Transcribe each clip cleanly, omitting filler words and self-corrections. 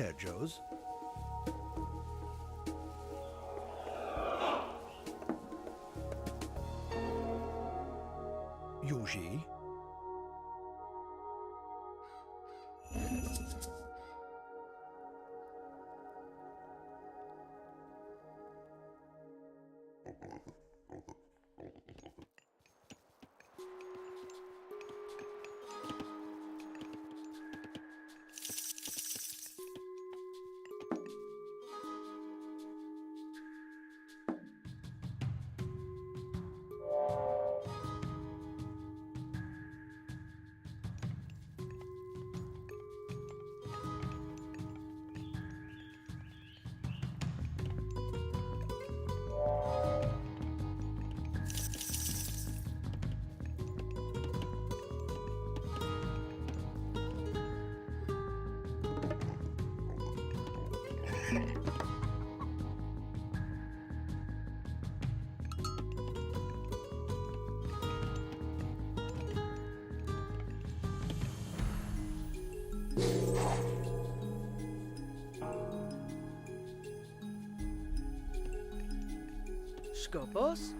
Herr Joes. Yuji. Skopos?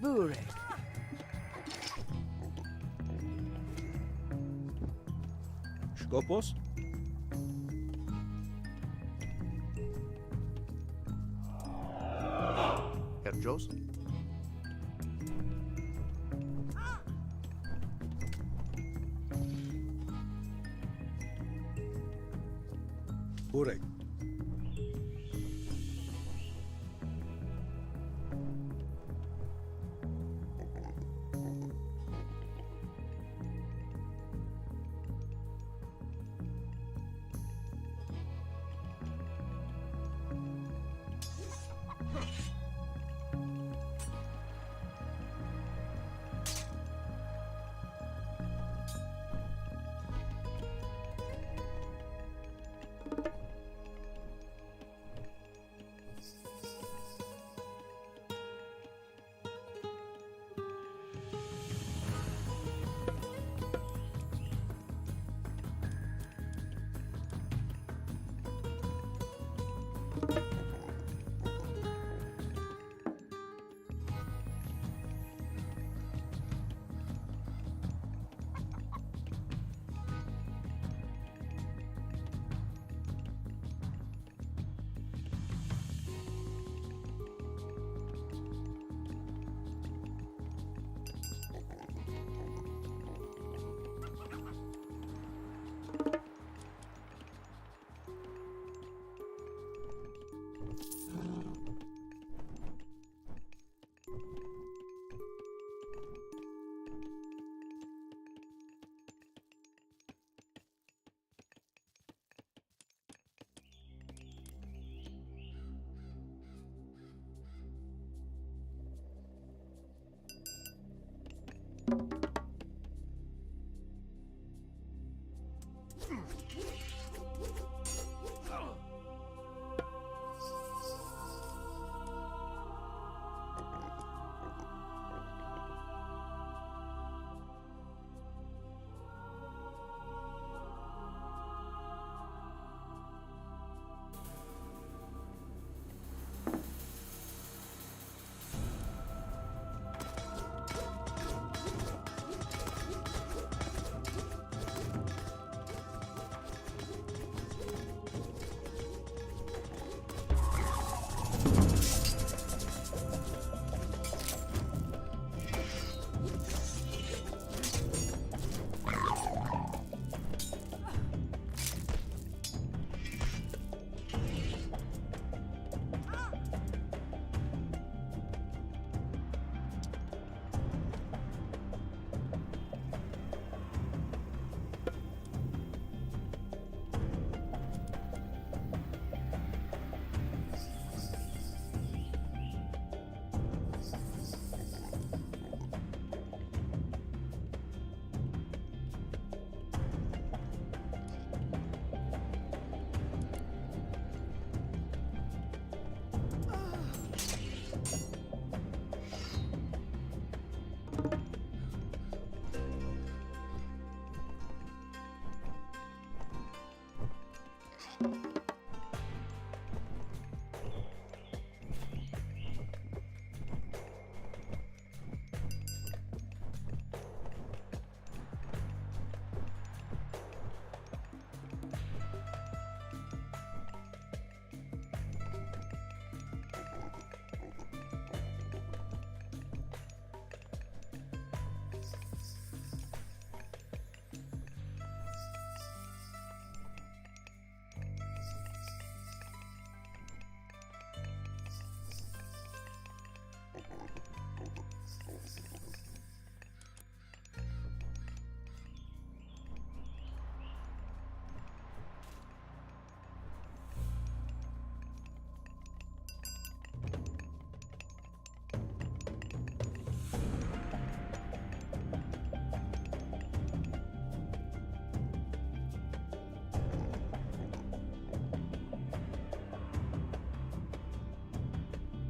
Burek. Skopos? Herjos? Burek.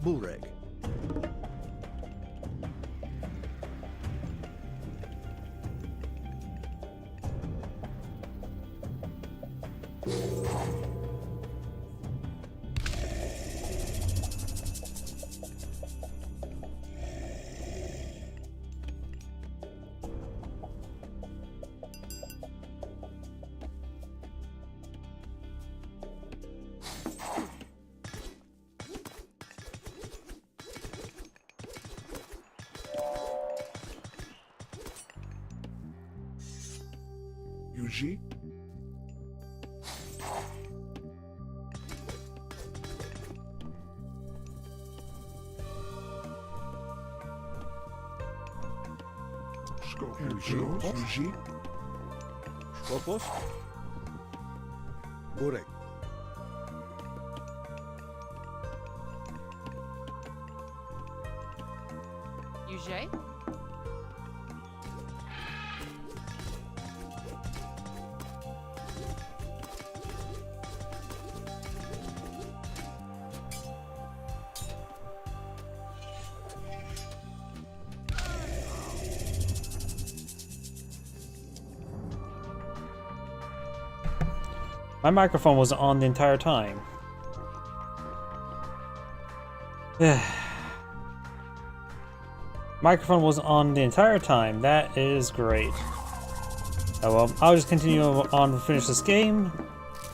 Burek. Yuji. Yuji. Skopos. Burek. Yuji? My microphone was on the entire time. Microphone was on the entire time. That is great. Oh well, I'll just continue on to finish this game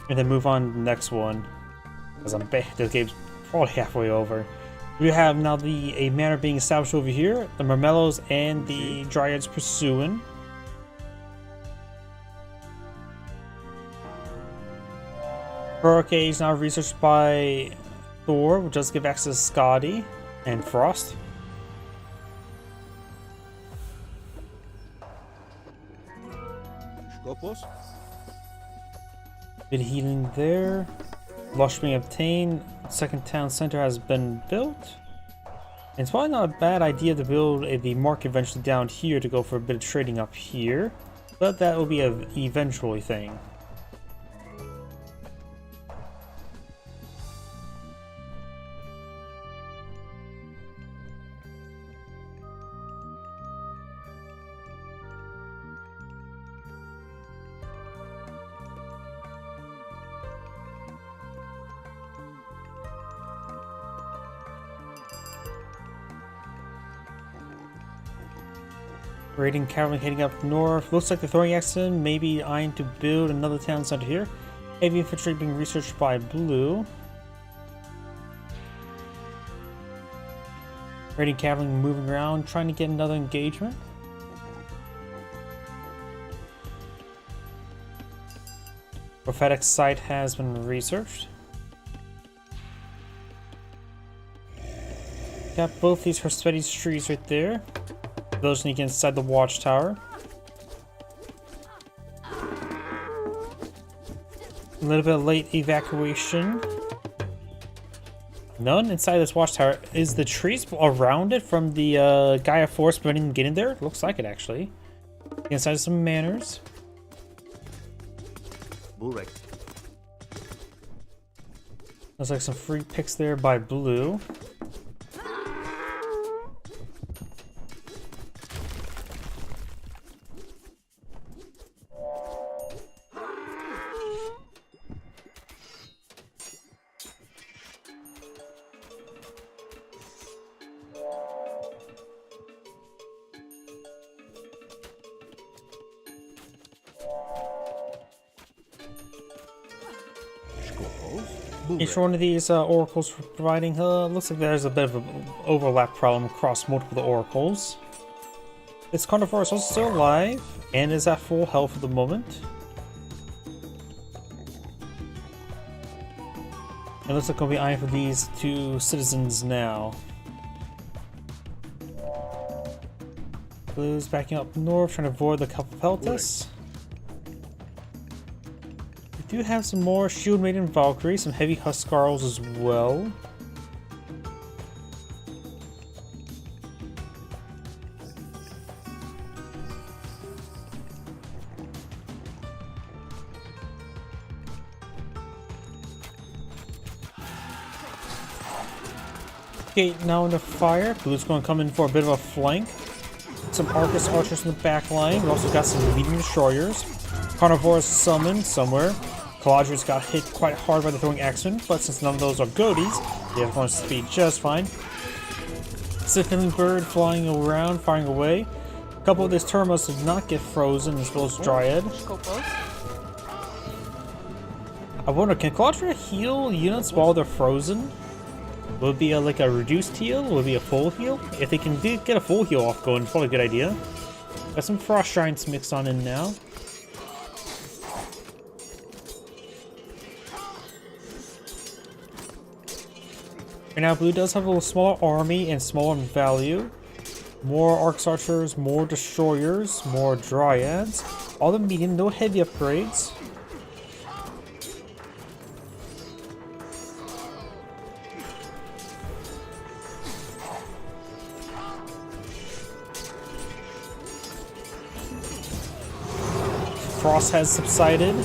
and then move on to the next one. Because this game's probably halfway over. We have now a manor being established over here. The Mermellos and the Dryads pursuing. Hurricane is now researched by Thor, which does give access to Scotty and Frost. Skopos. Bit of healing there. Lush being obtained. Second town center has been built. And it's probably not a bad idea to build the market eventually down here to go for a bit of trading up here. But that will be an eventually thing. Raiding cavalry heading up north. Looks like the throwing accident may be eyeing to build another town center here. Heavy infantry being researched by Blue. Raiding cavalry moving around, trying to get another engagement. Prophetic site has been researched. Got both these Hesperides trees right there. Those sneak inside the watchtower. A little bit of late evacuation. None inside this watchtower. Is the trees around it from the Gaia force preventing them getting there? Looks like it actually. Inside some manors. Burek. Looks like some free picks there by Blue. Each one of these oracles providing looks like there's a bit of an overlap problem across multiple oracles. This carnivore is also still alive and is at full health at the moment. It looks like we'll be eyeing for these two citizens now. Blue's backing up north, trying to avoid the Peltas. We do have some more Shield Maiden Valkyrie, some heavy Huskarls as well. gate now under fire. Blue's going to come in for a bit of a flank. Some Arcus archers in the back line. We also got some medium destroyers. Carnivores summoned somewhere. Caladrius got hit quite hard by the throwing axemen, but since none of those are goatees, they have going to speed just fine. Sifting bird flying around, firing away. A couple of these Termos did not get frozen, as well as Dryad. Scopos. I wonder, can Caladria heal units while they're frozen? Will it be like a reduced heal? Will it be a full heal? If they can get a full heal off going, it's probably a good idea. Got some Frost Giants mixed on in now. Right now, Blue does have a little smaller army and smaller in value. More Arcs Archers, more Destroyers, more Dryads. All the medium, no heavy upgrades. Frost has subsided.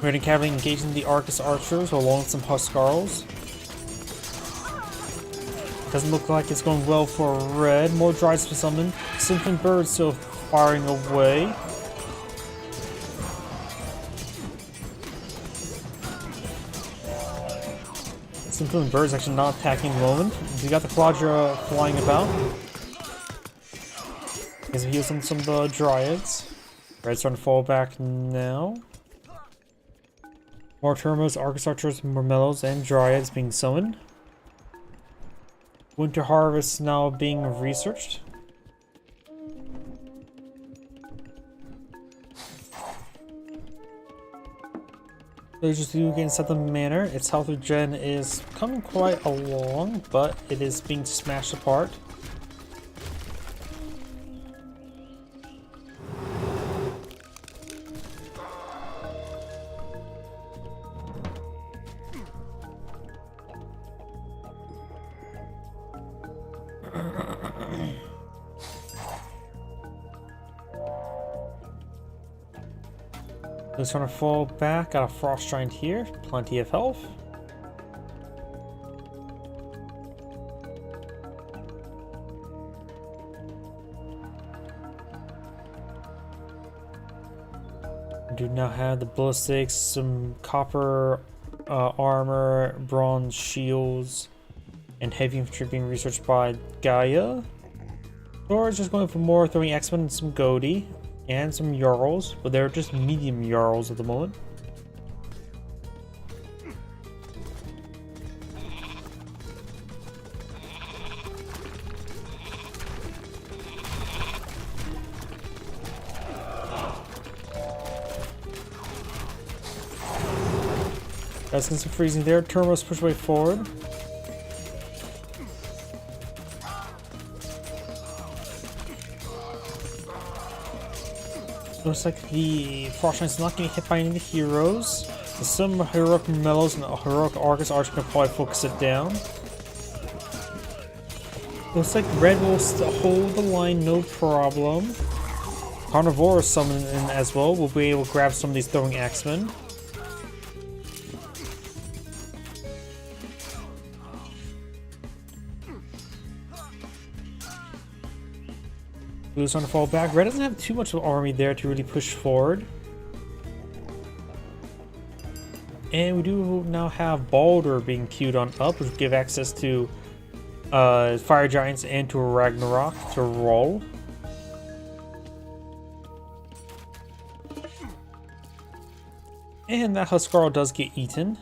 Red Cavalry engaging the Arcus Archers along with some Huskarls. Doesn't look like it's going well for Red. More Dryads to summon. Symphon Bird still firing away. Symphon Bird's actually not attacking at the moment. We got the Caladria flying about. He's using some of the Dryads. Red's starting to fall back now. More Termos, Arcus Archers, Mormellos, and Dryads being summoned. Winter Harvest now being researched. Villagers do again set the manor. Its health regen is coming quite along, but it is being smashed apart. Just trying to fall back. Got a Frost Giant here. Plenty of health. We do now have the ballistics, some copper armor, bronze shields, and heavy infantry being researched by Gaia. Thor's just going for more, throwing X-Men and some Goaty. And some Jarls, but they're just medium Jarls at the moment. Guys, some freezing there. Termos push way forward. Looks like the Frost Giant's not getting hit by any of the heroes. Some heroic Mellows and heroic Arcus Archer can probably focus it down. Looks like Red will still hold the line, no problem. Carnivore is summoned in as well. We'll be able to grab some of these throwing axemen. Blue's trying to fall back. Red doesn't have too much of an army there to really push forward. And we do now have Baldur being queued on up, which will give access to Fire Giants and to Ragnarok to roll. And that Huskarl does get eaten.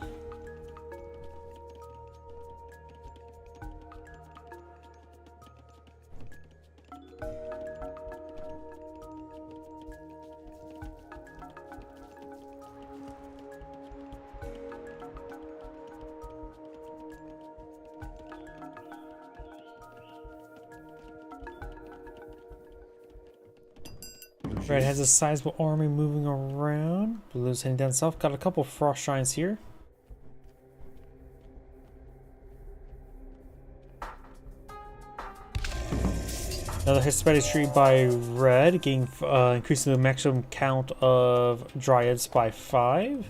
Red has a sizable army moving around. Blue's heading down south. Got a couple of Frost Giants here. Another Hesperitree by Red, getting increasing the maximum count of Dryads by 5.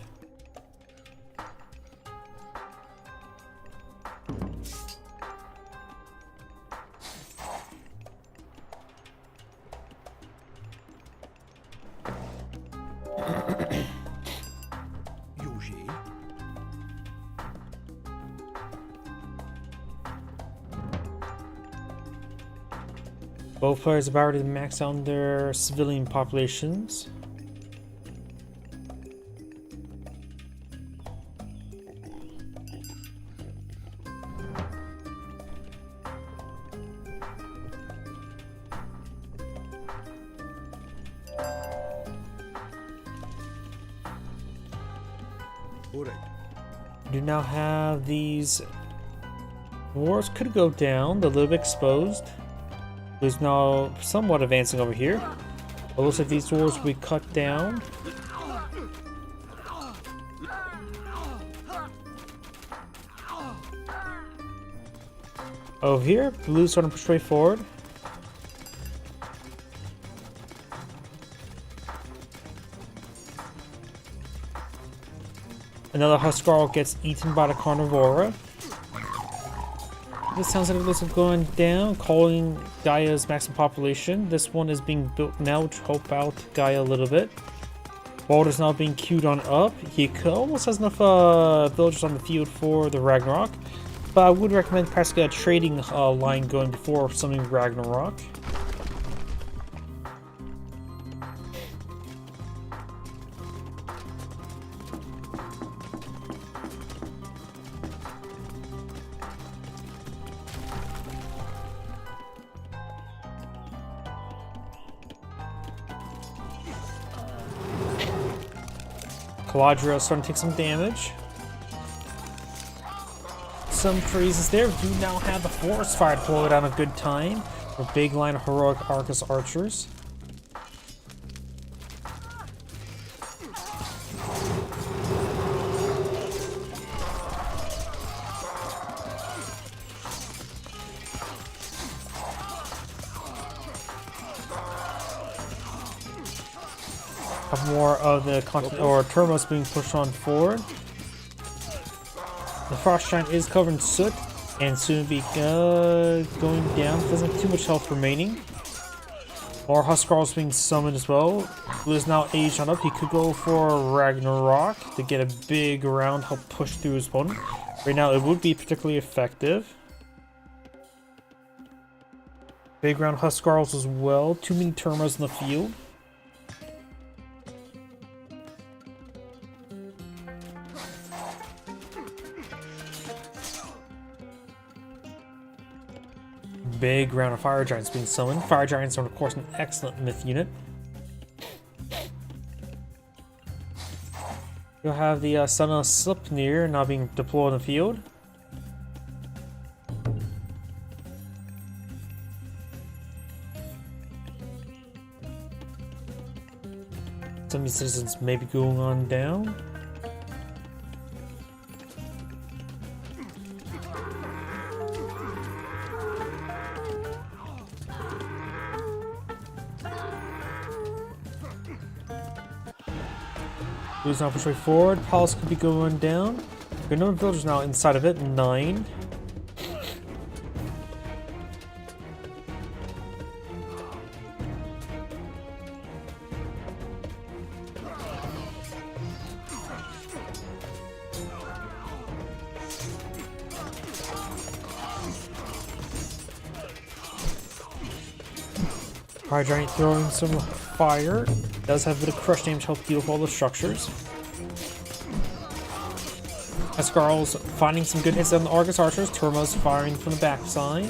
Yuji. Both players have already maxed out their civilian populations. Alright. We do now have these wars could go down, they're a little bit exposed. Who's now somewhat advancing over here. It looks like these wars will be cut down. Over here, blue's starting to push way forward. Another Huskarl gets eaten by the Carnivora. This sounds like this is going down, calling Gaia's maximum population. This one is being built now to help out Gaia a little bit. Balder's now being queued on up. He almost has enough villagers on the field for the Ragnarok. But I would recommend perhaps get a trading line going before summoning Ragnarok. Caladriel starting to take some damage. Some phrases there. We do now have the forest fire deployed on a good time. A big line of heroic Arcus archers. More of the continent or Termos being pushed on forward. The frost giant is covered in soot and soon be going down. Doesn't have too much health remaining. More Huskarls being summoned as well. Blue is now aged on up. He could go for Ragnarok to get a big round, help push through his opponent. Right now, it would be particularly effective. Big round Huskarls as well. Too many Termos in the field. Big round of fire giants being summoned. Fire giants are of course an excellent myth unit. You'll have the Son of Sleipnir now being deployed in the field. Some of these citizens may be going on down. Blue's now push way forward. Palace could be going down. There are no villagers now inside of it. 9. Fire giant throwing some fire. Does have a bit of crush damage to help heal all the structures. Huskarls finding some good hits on the Argus archers. Termos firing from the backside.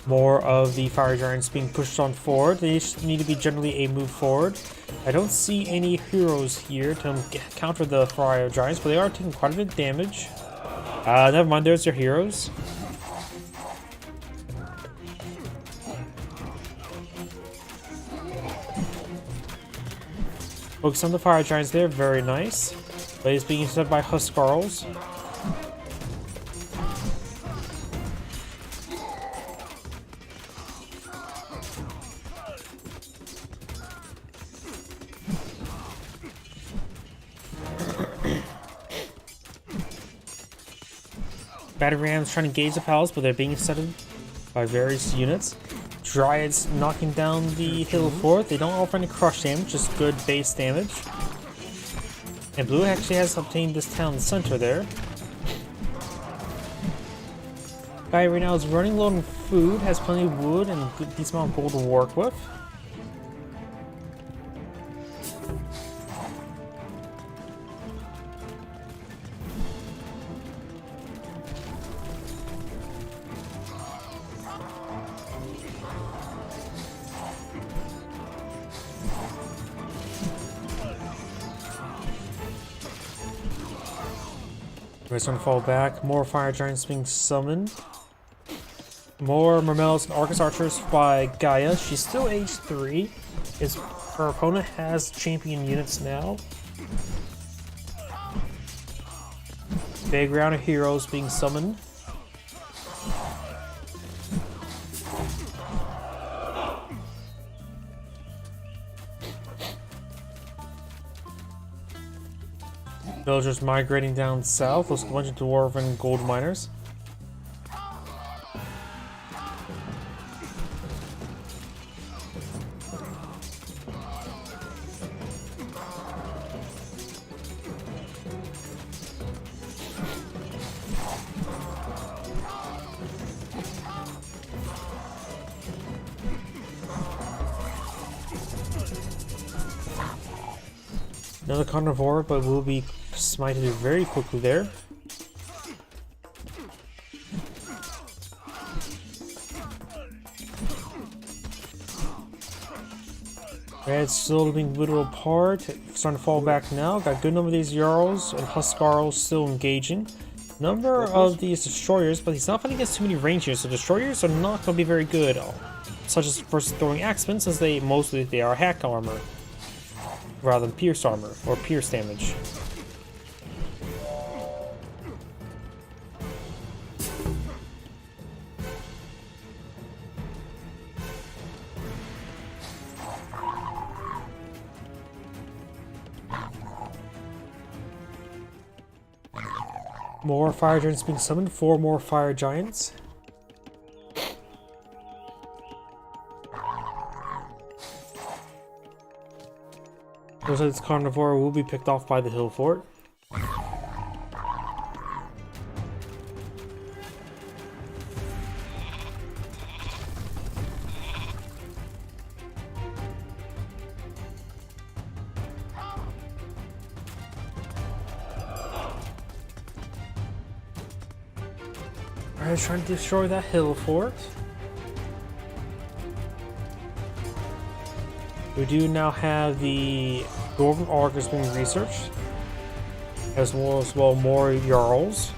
More of the fire giants being pushed on forward. They just need to be generally a move forward. I don't see any heroes here to counter the fire giants, but they are taking quite a bit of damage. Never mind, there's their heroes. Focus on the fire giants there, very nice. But he's being intercepted by Huskarls. Battery rams trying to engage the palace, but they're being studded by various units. Dryads knocking down the hill fort. They don't offer any crush damage, just good base damage. And blue actually has obtained this town center there. Guy right now is running low on food, has plenty of wood and a good decent amount of gold to work with. We're starting to fall back. More fire giants being summoned. More Mermels and Arcus archers by Gaia. She's still age 3. Her opponent has champion units now. Big round of heroes being summoned. Villagers migrating down south. Looks like a bunch of dwarven gold miners. Another carnivore, but will be smited very quickly there. Red's slowly being whittled apart, starting to fall back now. Got a good number of these Jarls and Huskarls still engaging. Number of these destroyers, but he's not fighting against too many rangers, so destroyers are not going to be very good, such as versus throwing axemen, since they are hack armor rather than pierce armor or pierce damage. More fire giants being summoned, 4 more fire giants. Looks like this carnivore will be picked off by the hill fort. Alright, trying to destroy that hill fort. We do now have the Dwarven Augurs being researched, as well more Jarls.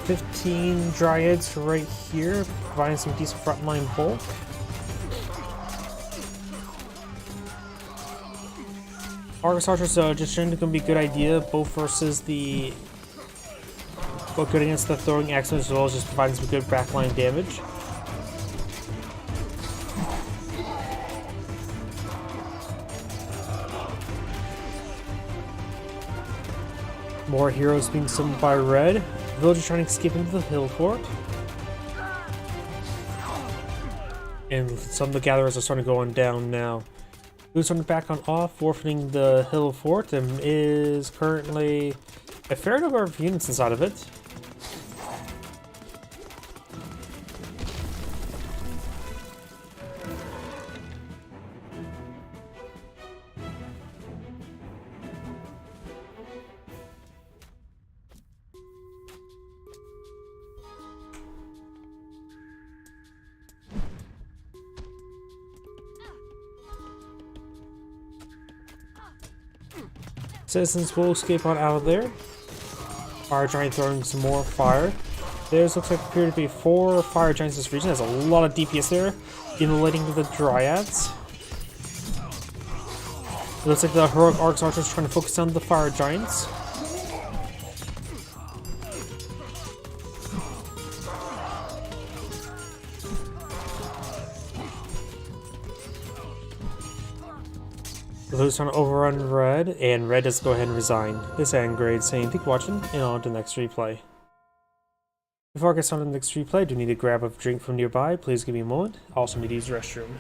"15 Dryads right here, providing some decent frontline bulk. Argus Archers just going to be a good idea, both versus the good against the throwing axemen, as well as just providing some good backline damage. More heroes being summoned by red. Villagers trying to escape into the hill fort. And some of the gatherers are starting to go on down now. Blue's starting to back on off, forfeiting the hill fort, and is currently a fair number of units inside of it. Citizens will escape on out of there. Fire giant throwing some more fire. There's looks like appear to be 4 fire giants in this region. There's a lot of DPS there, immolating the Dryads. It looks like the heroic Arcs archers trying to focus on the fire giants. Lose on overrun red, and red does go ahead and resign. This end grade saying thank you for watching, and on to the next replay. Before I get started on the next replay, do you need to grab a drink from nearby? Please give me a moment. I also need to use the restroom.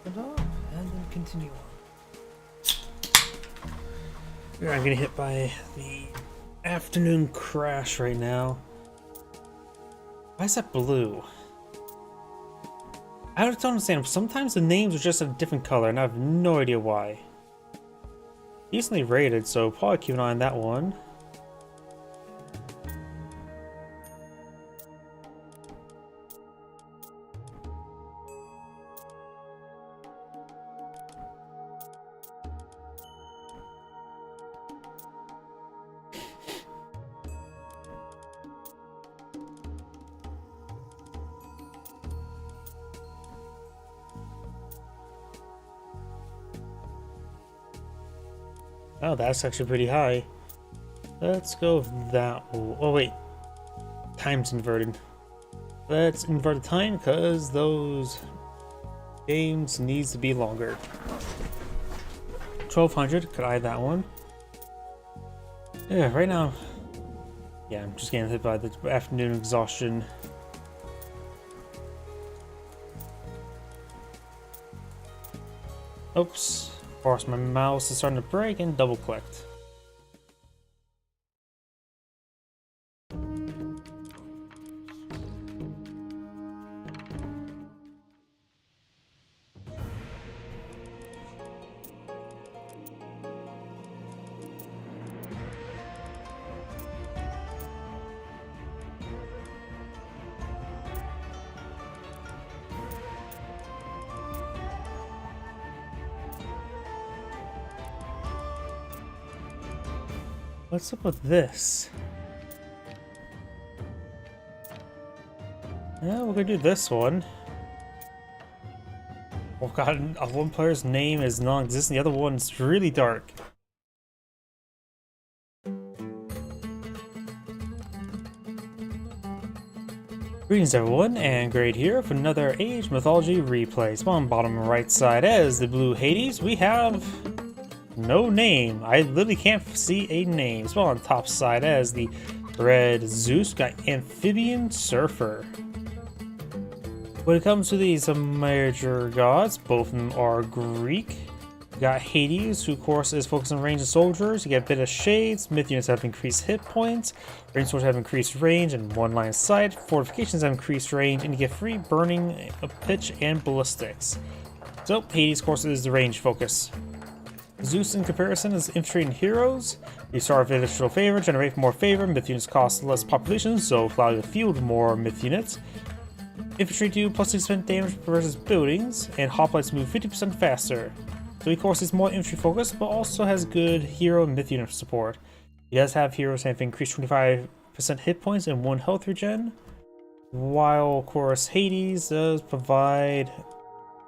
And then continue on. I'm getting hit by the afternoon crash right now. Why is that blue? I just don't understand. Sometimes the names are just a different color, and I have no idea why. Decently rated, so probably keep an eye on that one. Oh, that's actually pretty high. Let's go with that. Oh, wait. Time's inverted. Let's invert the time because those games needs to be longer. 1200, could I add that one? Yeah, right now. Yeah, I'm just getting hit by the afternoon exhaustion. Oops. Of course, my mouse is starting to break and double clicked. What's up with this? Yeah, we're gonna do this one. Oh god, one player's name is non-existent, the other one's really dark. Greetings everyone, and Grade here for another Age Mythology replay. So on bottom right side as the blue Hades, we have no name. I literally can't see a name. So on top side as the red Zeus, got Amphibian Surfer. When it comes to these major gods, both of them are Greek. You got Hades, who of course is focused on ranged soldiers. You get a bit of shades. Myth units have increased hit points. Ranged soldiers have increased range and one line of sight. Fortifications have increased range, and you get free burning of pitch and ballistics. So Hades, of course, is the range focus. Zeus, in comparison, is infantry and heroes. You start with additional favor, generate more favor. Myth units cost less population, so allow you to field more myth units. Infantry do plus 6% damage versus buildings, and hoplites move 50% faster. So he of course is more infantry focused, but also has good hero and myth unit support. He does have heroes have increased 25% hit points and 1 health regen, while of course Hades does provide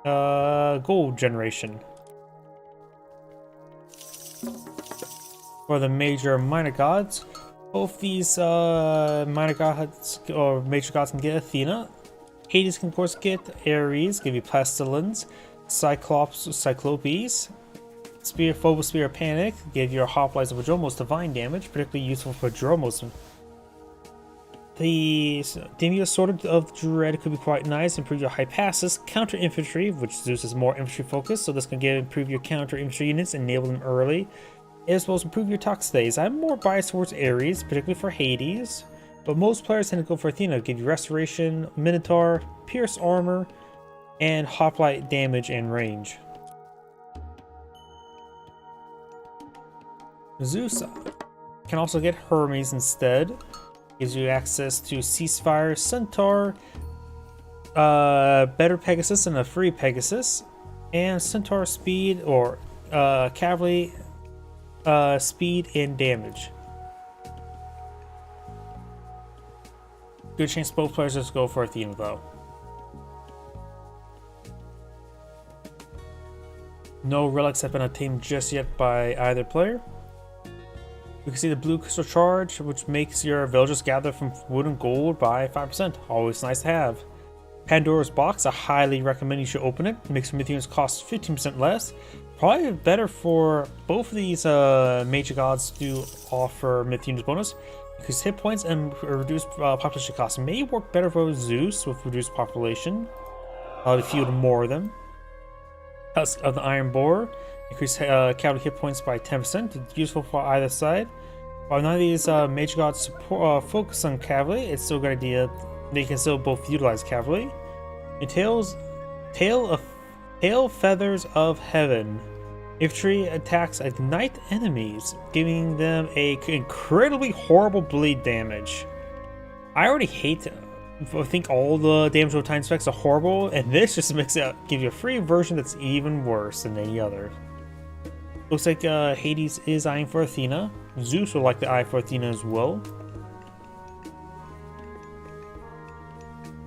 gold generation. For the major minor gods, Both these minor gods or major gods can get Athena. Hades can of course get Ares, give you Pestilence. Cyclopes. Phobos Spear of Panic, give your Hoplites of Prodromos divine damage, particularly useful for Prodromos. The Demia Sword of Dread could be quite nice, improve your high passes, counter infantry, which Zeus is more infantry focused, so this can improve your counter infantry units, enable them early, as well as improve your Toxdays. I'm more biased towards Ares, particularly for Hades, but most players tend to go for Athena, give you Restoration, Minotaur, Pierce Armor, and Hoplite damage and range. Zeus can also get Hermes instead. Gives you access to Ceasefire, Centaur, better Pegasus and a free Pegasus, and Centaur speed or cavalry speed and damage. Good chance both players just go for Athena though. No relics have been obtained just yet by either player. We can see the blue crystal charge, which makes your villagers gather from wood and gold by 5%. Always nice to have. Pandora's box, I highly recommend you should open it. It makes your Mythians cost 15% less. Probably better for both of these major gods to offer Mythians bonus, because hit points and reduced population cost may work better for Zeus with reduced population. If you would more of them. Tusk of the Iron Boar. Increase cavalry hit points by 10%. It's useful for either side. While none of these major gods focus on cavalry, it's still a good idea. They can still both utilize cavalry. And tail feathers of heaven. Infantry attacks ignite enemies, giving them a incredibly horrible bleed damage. I already hate. I think all the damage over time specs are horrible, and this just makes it give you a free version that's even worse than any other. Looks like Hades is eyeing for Athena. Zeus would like to eye for Athena as well.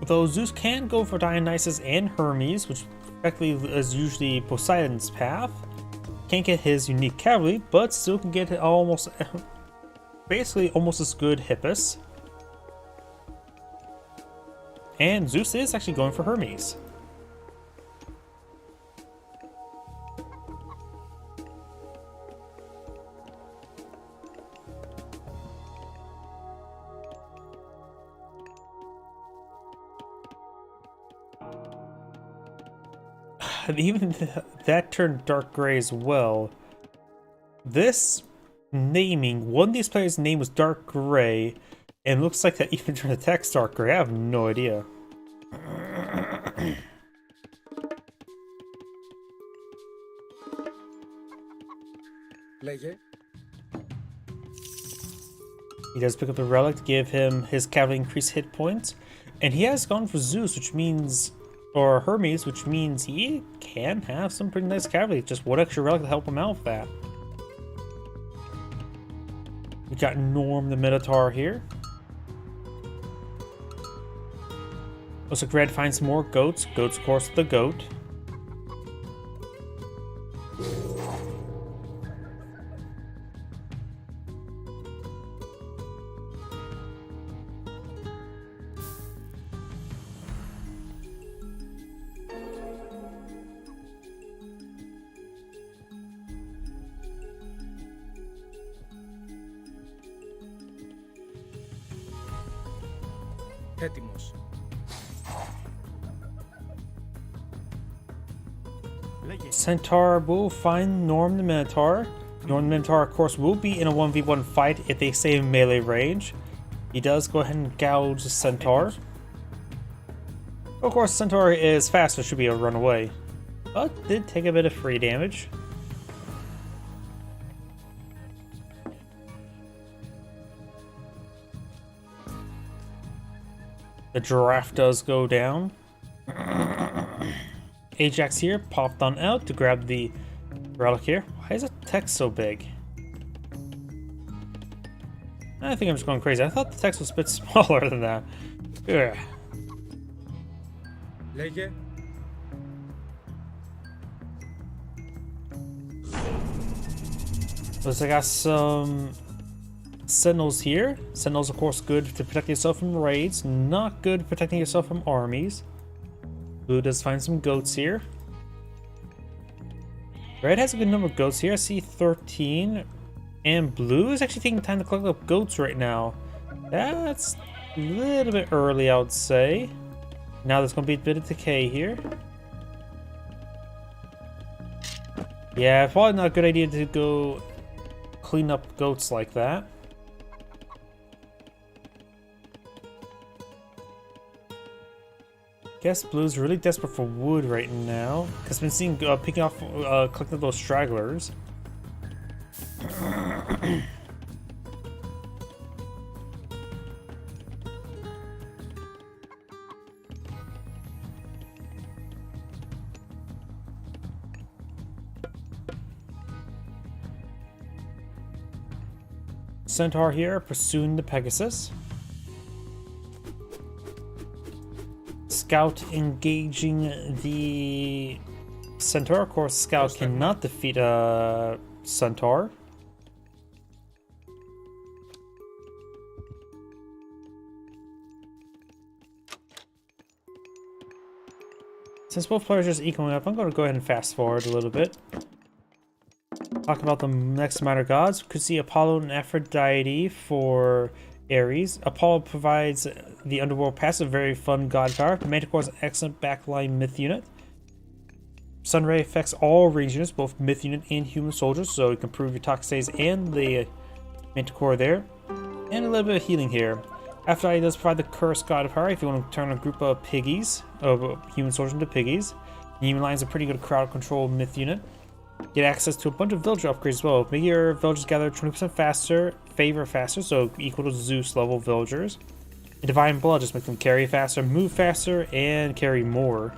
Though Zeus can go for Dionysus and Hermes, which effectively is usually Poseidon's path. Can't get his unique cavalry, but still can get almost, basically almost as good Hippus. And Zeus is actually going for Hermes. Even that turned dark gray as well. This naming, one of these players' name was dark gray, and looks like that even turned the text dark gray. I have no idea. He does pick up the relic to give him his cavalry increased hit points, and he has gone for Zeus, which means, or Hermes, which means he can have some pretty nice cavalry. Just one extra relic to help him out with that. We got Norm the Minotaur here. Looks like Red finds some more goats. Goats, of course, the goat. Έτοιμος. Centaur will find Norm the Minotaur. Norm the Minotaur, of course, will be in a 1v1 fight if they stay in melee range. He does go ahead and gouge the Centaur. Of course, Centaur is faster, should be able to run away, but did take a bit of free damage. The giraffe does go down. Ajax here popped on out to grab the relic here. Why is the text so big? I think I'm just going crazy. I thought the text was a bit smaller than that. Ugh. Λέγε. Looks like I got some Sentinels here. Sentinels, of course, good to protect yourself from raids. Not good protecting yourself from armies. Blue does find some goats here. Red has a good number of goats here. I see 13. And blue is actually taking time to collect up goats right now. That's a little bit early, I would say. Now there's going to be a bit of decay here. Yeah, probably not a good idea to go clean up goats like that. Guess blue's really desperate for wood right now. Cause I've been seeing picking off, collecting those stragglers. Centaur here pursuing the Pegasus. Scout engaging the Centaur. Of course, Scout cannot defeat a Centaur. Since both players are just equaling up, I'm going to go ahead and fast forward a little bit. Talk about the next minor gods. We could see Apollo and Aphrodite for Ares. Apollo provides the underworld passive, very fun god power. Manticore is an excellent backline myth unit. Sunray affects all range units, both myth unit and human soldiers, so you can improve your Toxays and the Manticore there. And a little bit of healing here. Aphrodite does provide the curse god power if you want to turn a group of piggies, of human soldiers into piggies. Human Lion's a pretty good crowd control myth unit. Get access to a bunch of villager upgrades as well. Make your villagers gather 20% faster, favor faster, so equal to Zeus level villagers. And Divine Blood just makes them carry faster, move faster, and carry more.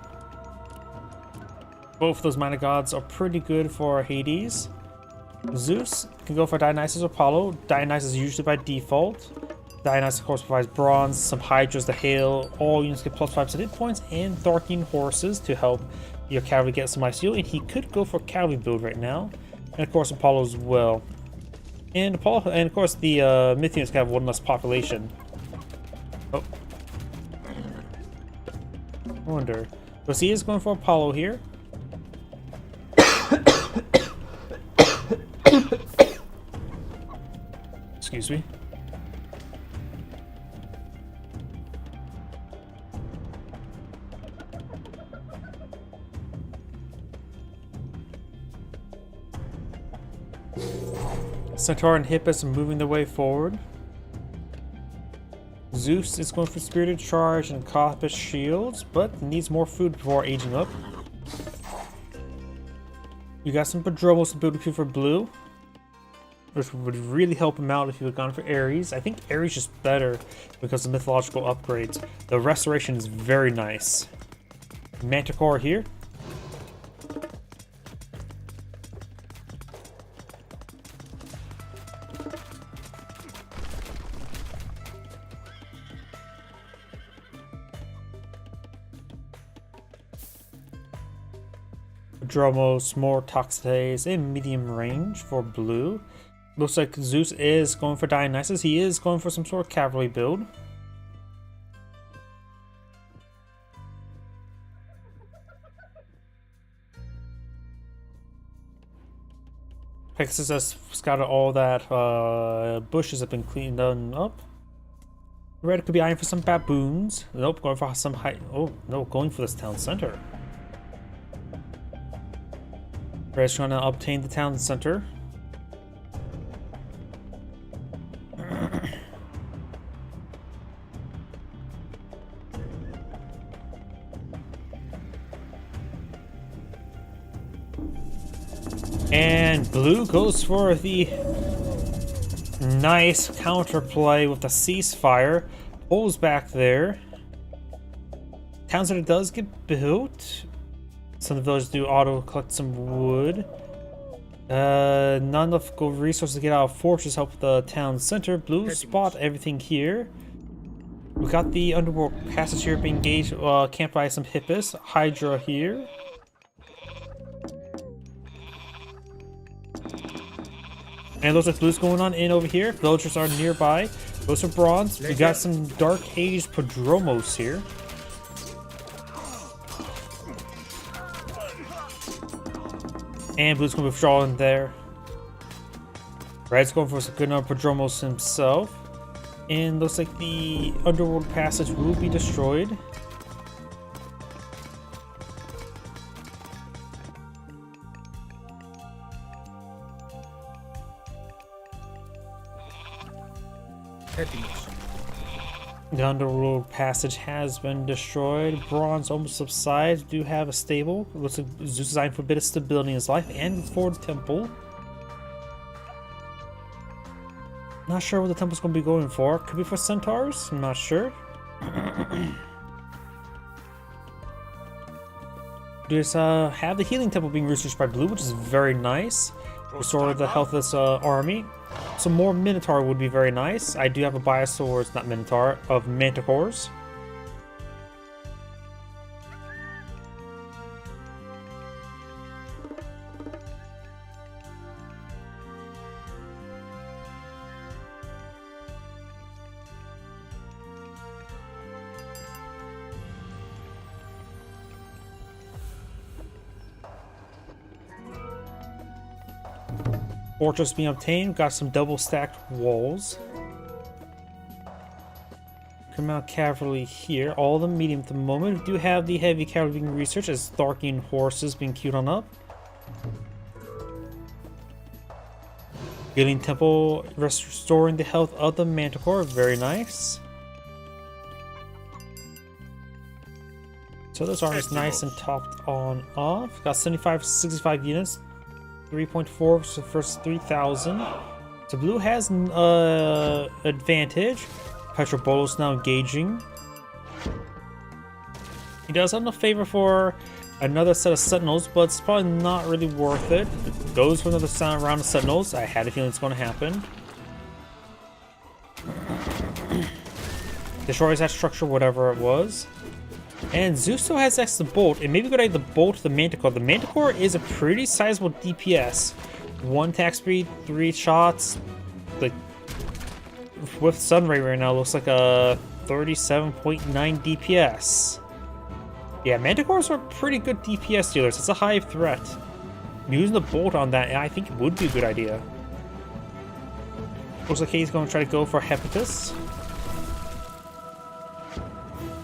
Both of those minor gods are pretty good for Hades. Zeus can go for Dionysus or Apollo. Dionysus is usually by default. Dionysus, of course, provides bronze, some hydras to hail. All units get plus 5% hit points, and Tharkian horses to help your cavalry get some ICU. And he could go for a cavalry build right now. And of course, Apollo as well. And Apollo, and of course, the myth units have one less population. Oh, I wonder. So he is going for Apollo here. Excuse me. Centaur and Hippus are moving their way forward. Zeus is going for Spirited Charge and Coppice Shields, but needs more food before aging up. You got some Prodromos ability for blue, which would really help him out if you had gone for Ares. I think Ares is better because of mythological upgrades. The restoration is very nice. Manticore here. Dromos, more Toxates, and medium range for blue. Looks like Zeus is going for Dionysus. He is going for some sort of cavalry build. Pegasus has scouted all that bushes have been cleaned up. Red could be eyeing for some baboons. Nope, going for some high. Oh no, going for this town center. Red's trying to obtain the town center. And blue goes for the nice counterplay with the ceasefire. Pulls back there. Town center does get built. Some of the villagers do auto collect some wood. Not enough gold resources to get out of fortress help the town center. Blue spot everything here. We got the underworld passage here being engaged, camped by some Hippus. Hydra here. And those are blues going on in over here. Villagers are nearby. Those are bronze. We got some Dark Age Prodromos here. And blue's going to be withdrawing there. Red's going for some good on Prodromos himself. And looks like the underworld passage will be destroyed. The underworld passage has been destroyed. Bronze almost subsides. Do have a stable. It looks like Zeus designed for a bit of stability in his life and for the temple. Not sure what the temple's going to be going for. Could be for centaurs. I'm not sure. Just have the healing temple being researched by blue, which is very nice. Restore the health of this army. Some more Minotaur would be very nice. I do have a bias towards, not Minotaur, of Manticores. Fortress being obtained. Got some double stacked walls. Come out cavalry here. All of them medium at the moment. We do have the heavy cavalry being researched as Tharkian horses being queued on up. Healing temple restoring the health of the Manticore. Very nice. So those armies nice and topped on off. Got 75, 65 units. 3.4 versus 3,000. So blue has an advantage. Petrobolos now engaging. He does have no favor for another set of sentinels, but it's probably not really worth it. Goes for another round of sentinels. I had a feeling it's going to happen. Destroys that structure, whatever it was. And Zeus still has next to the bolt, and maybe go add the bolt to the Manticore. The Manticore is a pretty sizable DPS. 1 attack speed, 3 shots. Like with Sunray right now, looks like a 37.9 DPS. Yeah, Manticores are pretty good DPS dealers. It's a high threat. Using the bolt on that, I think it would be a good idea. Looks like he's going to try to go for Hepatus.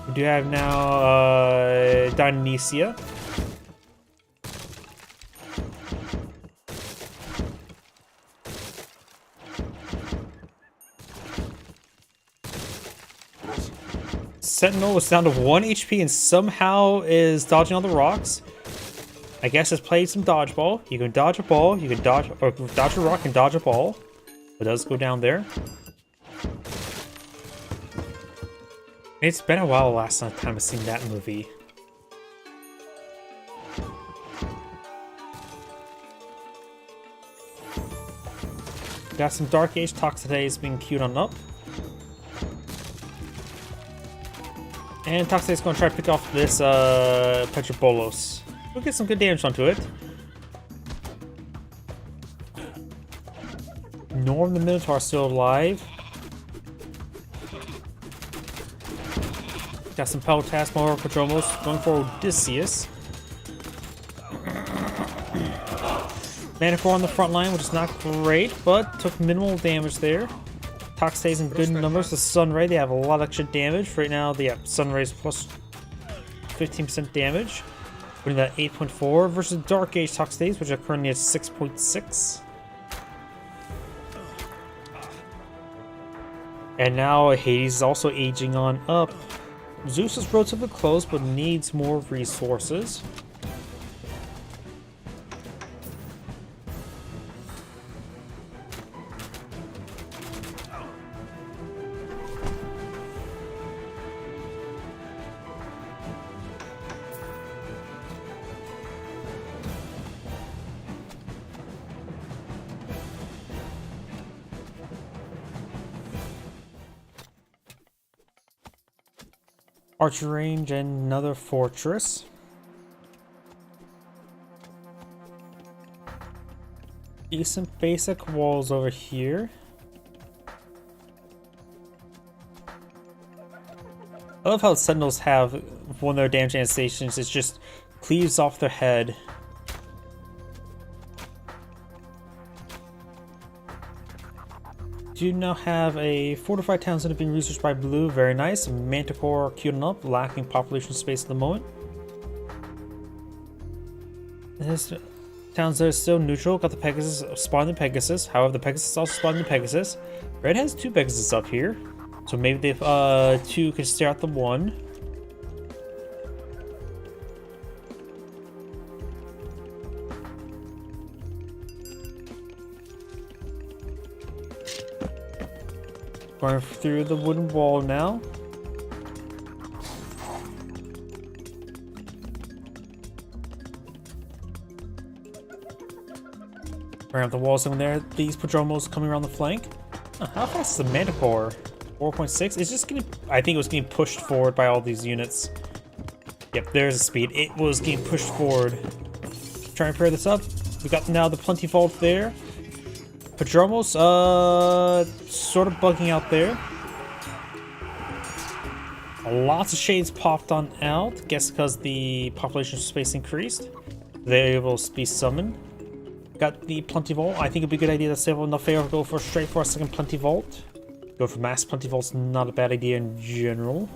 We do have now Dionysia. Sentinel is down to 1 HP and somehow is dodging all the rocks. I guess it's played some dodgeball. You can dodge a ball, you can dodge a rock and dodge a ball. It does go down there. It's been a while last time I've seen that movie. Got some Dark Age Toxidays being queued on up. And Toxiday's going to try to pick off this Petrobolos. We'll get some good damage onto it. Norm the Minotaur still alive. Got some Peltas, more Prodromos going for Odysseus. Manticore on the front line, which is not great, but took minimal damage there. Tox stays in good numbers. The Sunray, they have a lot of extra damage. Right now, they have Sunrays plus 15% damage. Putting that 8.4 versus Dark Age Tox stays, which are currently at 6.6. And now Hades is also aging on up. Zeus is relatively close, but needs more resources. Archer range and another fortress. Decent basic walls over here. I love how Sentinels have one of their damage animations. It just cleaves off their head. Do now have a fortified towns that have been researched by Blue. Very nice. Manticore queuing up, lacking population space at the moment. This towns that are still neutral. Got the Pegasus spawned in Pegasus. However, the Pegasus also spawned in Pegasus. Red has 2 Pegasus up here, so maybe they 2 could stare out the 1. Going through the wooden wall now. Around the walls in there. These Prodromos coming around the flank. How fast is the Manticore? 4.6? It's just getting. I think it was getting pushed forward by all these units. Yep, there's a speed. It was getting pushed forward. Trying to pair this up. We got now the Plenty Vault there. Prodromos, sort of bugging out there. Lots of shades popped on out. Guess because the population space increased. They're able to be summoned. Got the Plenty Vault. I think it'd be a good idea to save enough favor go for straight for a second Plenty Vault. Go for mass Plenty Vault's not a bad idea in general.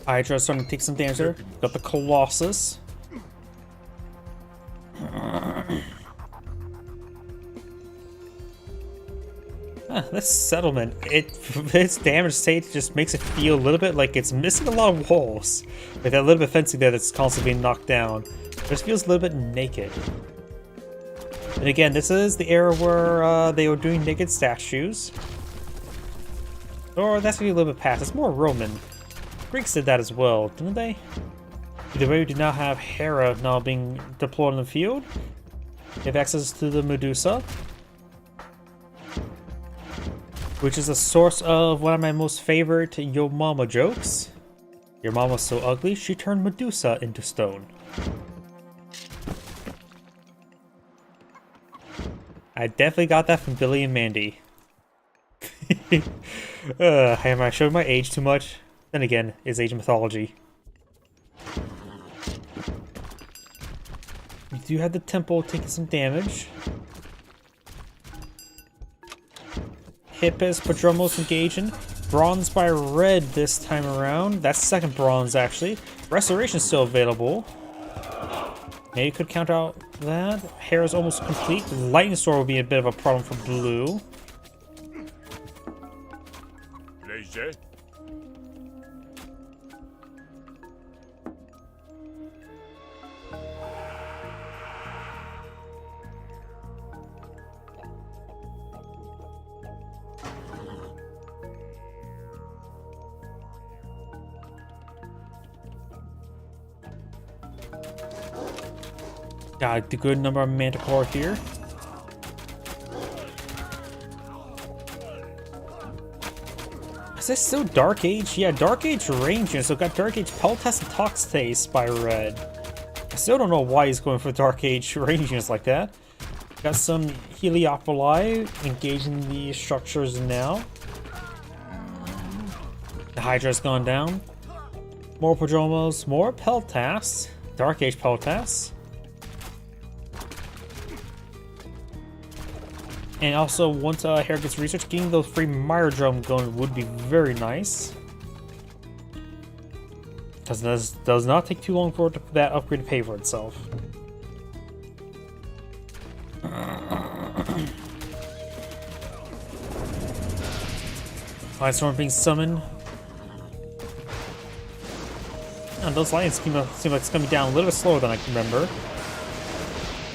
Hydra starting to take some damage there. Got the Colossus. This settlement, its damage state just makes it feel a little bit like it's missing a lot of walls. Like that little bit of fencing there that's constantly being knocked down. It just feels a little bit naked. And again, this is the era where they were doing naked statues. Or that's gonna be a little bit past. It's more Roman. Greeks did that as well, didn't they? Either way, we do now have Hera now being deployed in the field. We have access to the Medusa, which is a source of one of my most favorite Yo Mama jokes. Your mama's so ugly, she turned Medusa into stone. I definitely got that from Billy and Mandy. Am I showing my age too much? Then again, it's age mythology. We do have the temple taking some damage. Hippus, Prodromos engaging. Bronze by red this time around. That's second bronze actually. Restoration still available. Maybe could count out that. Hair is almost complete. Lightning Sword will be a bit of a problem for blue. Léger. Got a good number of Manticore here. Is this still Dark Age? Yeah, Dark Age Ranger, so got Dark Age Peltas and Toxtace by red. I still don't know why he's going for Dark Age Rangers like that. Got some Heliopoli engaging the structures now. The Hydra's gone down. More Prodromos, more Peltas. Dark Age Peltas. And also, once Hair gets researched, getting those free Mire Drum going would be very nice. Because this does not take too long for that upgrade to pay for itself. Lightstorm being summoned. And those lions seem like it's going to be down a little bit slower than I can remember.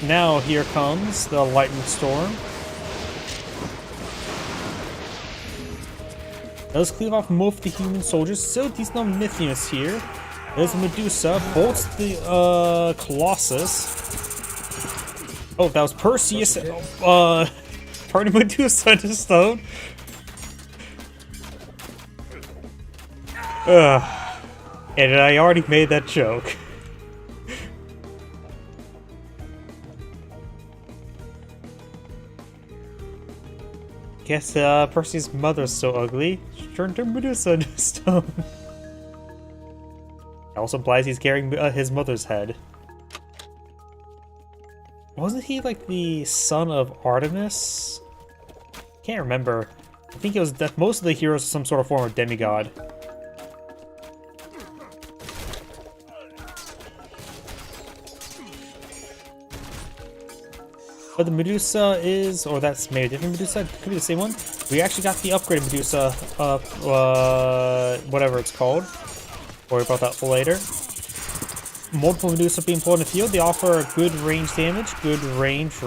Now here comes the Lightning Storm. Does cleave off most of the human soldiers. Still decent amount of myth units here. There's Medusa, bolts the Colossus. Oh, that was Perseus turning Medusa into stone. And I already made that joke. Guess Percy's mother's so ugly, she turned her Medusa into stone. Also implies he's carrying his mother's head. Wasn't he like the son of Artemis? Can't remember. I think it was most of the heroes are some sort of form of demigod. But the Medusa is, or that's maybe a different Medusa, could be the same one. We actually got the upgraded Medusa, whatever it's called. Worry about that later. Multiple Medusa being pulled in the field, they offer good range damage, good range,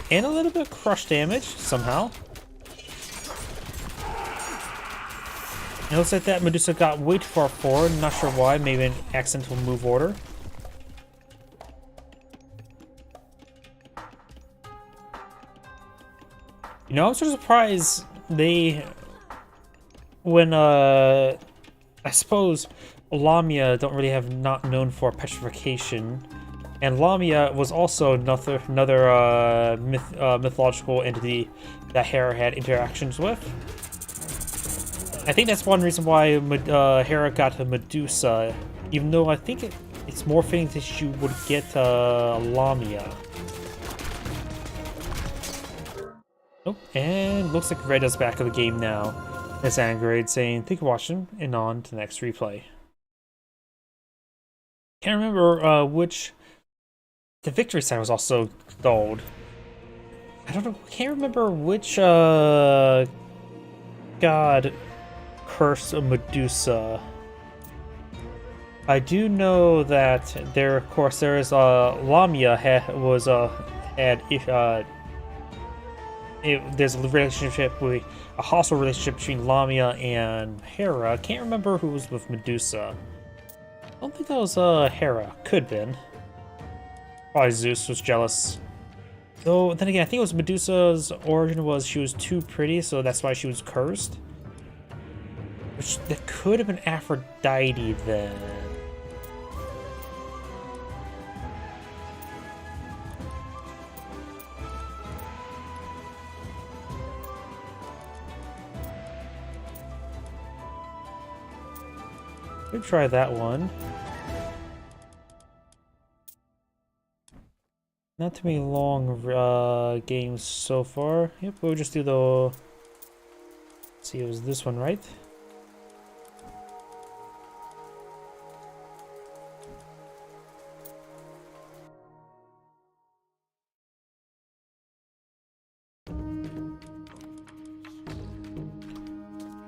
and a little bit of crush damage, somehow. It looks like that Medusa got way too far forward, not sure why, maybe an accidental move order. You know, I'm sort of surprised when I suppose Lamia don't really have not known for petrification, and Lamia was also another mythological entity that Hera had interactions with. I think that's one reason why Hera got a Medusa, even though I think it's more fitting that she would get Lamia. Oh, and looks like Red is back in the game now. It's Angrade saying, "Thank you for watching," and on to the next replay. Can't remember which. The victory sign was also gold. I don't know. Can't remember which god cursed Medusa. I do know that there, of course, there is Lamia there's a relationship with a hostile relationship between Lamia and Hera. Can't remember who was with Medusa. I don't think that was Hera. Could have been. Probably Zeus was jealous. Though then again, I think it was Medusa's origin was she was too pretty, so that's why she was cursed. Which that could have been Aphrodite then. We'll try that one. Not too many long games so far. Yep, we'll just do the... Let's see, it was this one, right?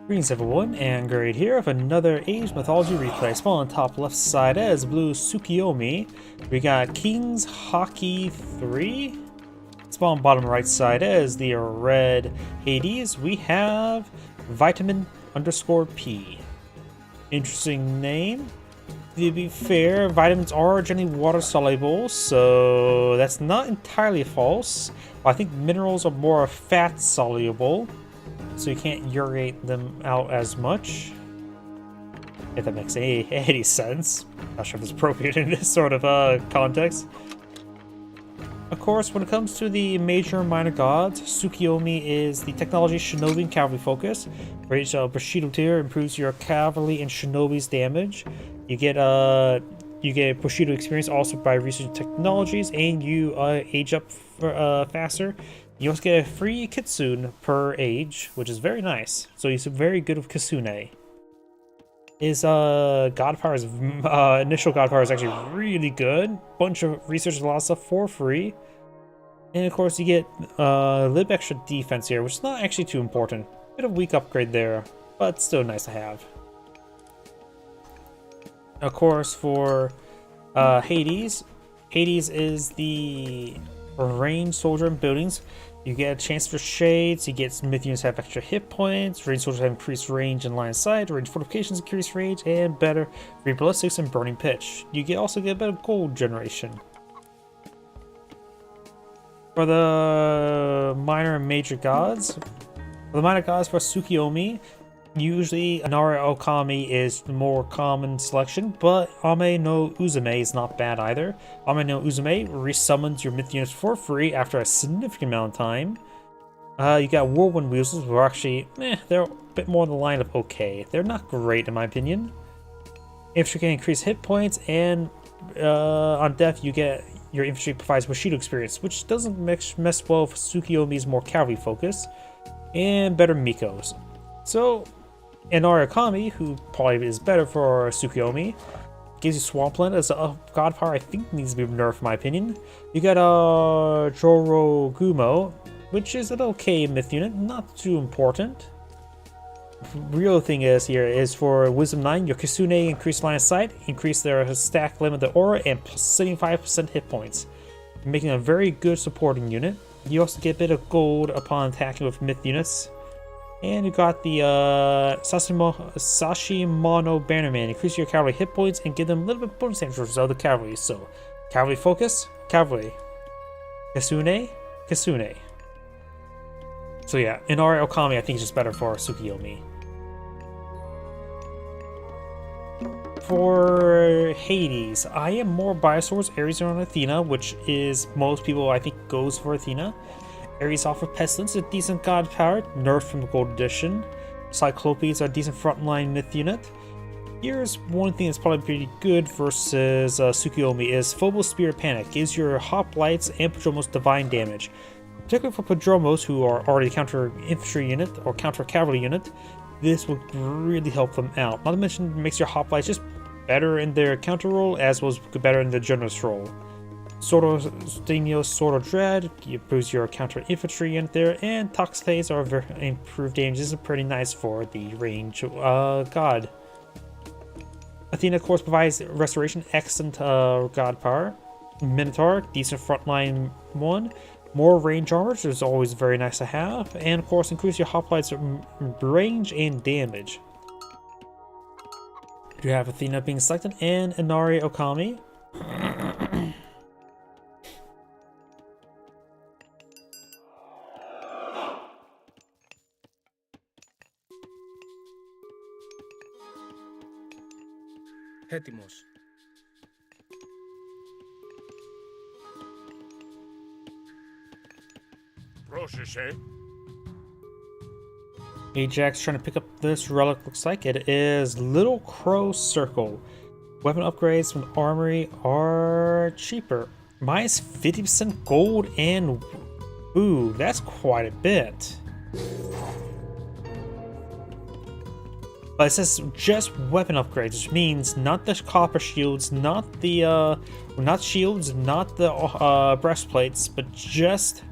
Greetings everyone, and Great here with another Age Mythology replay. Spawn on top left side as Blue Tsukiyomi. We got King's Hockey 3. Spawn bottom right side as the red Hades. We have Vitamin_P. Interesting name. To be fair, vitamins are generally water soluble, so that's not entirely false. I think minerals are more fat soluble, so you can't urate them out as much. If that makes any sense. Not sure if it's appropriate in this sort of context. Of course, when it comes to the major and minor gods, Tsukiyomi is the technology shinobi and cavalry focus. For each Bushido tier improves your cavalry and shinobi's damage. You get Bushido experience also by researching technologies, and you age up faster. You also get a free kitsune per age, which is very nice. So he's very good with Kitsune. His god powers, initial god power is actually really good. Bunch of research, a lot of stuff for free. And of course you get a little bit extra defense here, which is not actually too important. Bit of weak upgrade there, but still nice to have. Of course for Hades. Hades is the range soldier in buildings. You get a chance for shades, you get myth units have extra hit points, range soldiers have increased range and line of sight, range fortifications increase range, and better free ballistics and burning pitch. You also get better gold generation. For the minor and major gods, for the minor gods for Tsukiyomi, usually Inari Okami is the more common selection, but Ame no Uzume is not bad either. Ame no Uzume resummons your myth units for free after a significant amount of time. You got Whirlwind Weasels, who are actually, they're a bit more on the line of okay. They're not great in my opinion. Infantry can increase hit points, and on death you get your infantry provides Bushido experience, which doesn't mess well with Tsukiyomi's more cavalry focus, and better Mikos. So, Inari Okami, who probably is better for Tsukiyomi, gives you Swampland as a god power I think needs to be nerfed in my opinion. You got Joro Gumo, which is an okay myth unit, not too important. Real thing is here is for Wisdom 9, your Kisune increase line of sight, increase their stack limit of the aura, and plus 75% hit points, making a very good supporting unit. You also get a bit of gold upon attacking with myth units. And you got the Sashimono Bannerman. Increase your cavalry hit points and give them a little bit bonus damage versus other cavalry. So, cavalry focus, cavalry. Kisune, Kisune. So yeah, Inari Okami I think is just better for Tsukiyomi. For Hades, I am more biased towards Ares or Athena, which is most people I think goes for Athena. Ares offer Pestilence, a decent god power, nerfed from the Gold Edition. Cyclopes are a decent frontline myth unit. Here's one thing that's probably pretty good versus Tsukiyomi is Phobos Spirit Panic. Gives your Hoplites and Prodromos divine damage. Particularly for Prodromos, who are already counter infantry unit or counter cavalry unit, this will really help them out. Not to mention, it makes your Hoplites just better in their counter role as well as better in the generous role. Sordino Sword of Dread, you boost your counter infantry unit there, and Toxates are very improved damage. This is pretty nice for the range god. Athena, of course, provides restoration, excellent god power. Minotaur, decent frontline one. More range armor, which is always very nice to have, and of course, increase your hoplites range and damage. You have Athena being selected and Inari Okami. Έτοιμος. Πρόσεχε. Ajax trying to pick up this relic, looks like it is Little Crow Circle. Weapon upgrades from armory are cheaper. Minus 50% gold and ooh, that's quite a bit. But it says just weapon upgrades, which means not the copper shields, not the not shields, not the breastplates, but just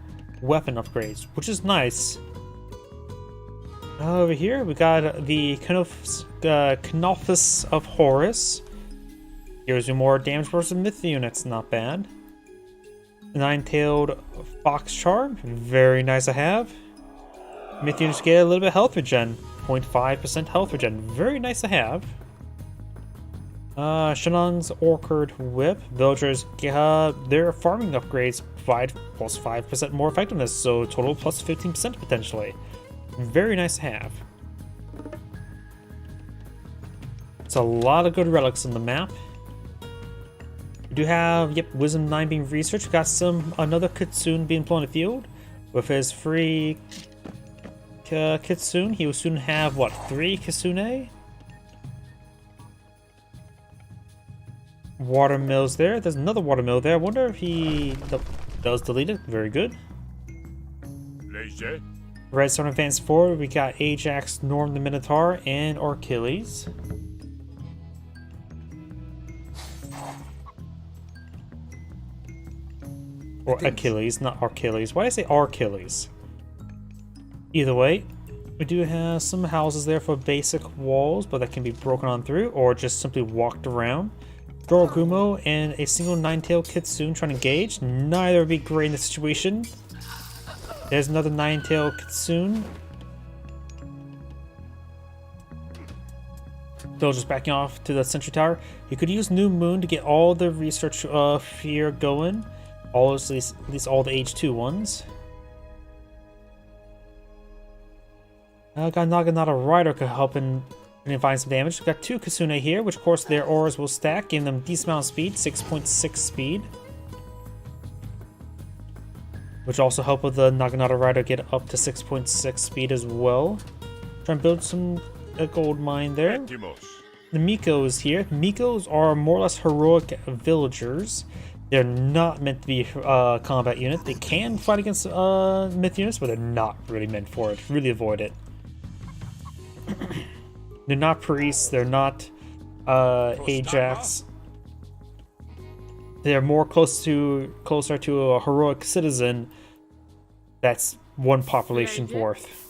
weapon upgrades, which is nice. Over here we got the Knophus of Horus. Here's more damage versus myth units, not bad. Nine-tailed Fox Charm, very nice to have. Myth units get a little bit of health regen. 0.5% health regen, very nice to have. Shenan's Orchard Whip. Villagers, their farming upgrades provide plus 5% more effectiveness, so total plus 15% potentially. Very nice to have. It's a lot of good relics on the map. We do have, Wisdom 9 being researched. We got another Kitsune being put on the field. With his free Kitsune, he will soon have, 3 Kisune? Watermills there. There's another watermill there. I wonder if he does delete it. Very good. Léger. Redstone Advance forward. We got Ajax, Norm the Minotaur, and Achilles. Or Achilles, not Achilles. Why did I say Achilles? Either way, we do have some houses there for basic walls, but that can be broken on through or just simply walked around. Dorogumo and a single nine-tailed Kitsune trying to engage. Neither would be great in this situation. There's another nine-tailed kitsune. Still just backing off to the sentry tower. You could use New Moon to get all the research here going. At least all the age 2 ones. Got Naginata Rider could help in find some damage. We've got 2 Kitsune here, which of course their auras will stack, giving them decent amount of speed, 6.6 speed. Which also help with the Naginata Rider get up to 6.6 speed as well. Try and build a gold mine there. The Mikos here. Mikos are more or less heroic villagers. They're not meant to be a combat unit. They can fight against myth units, but they're not really meant for it. Really avoid it. They're not priests. They're not Ajax. They're more closer to a heroic citizen. That's one population's worth.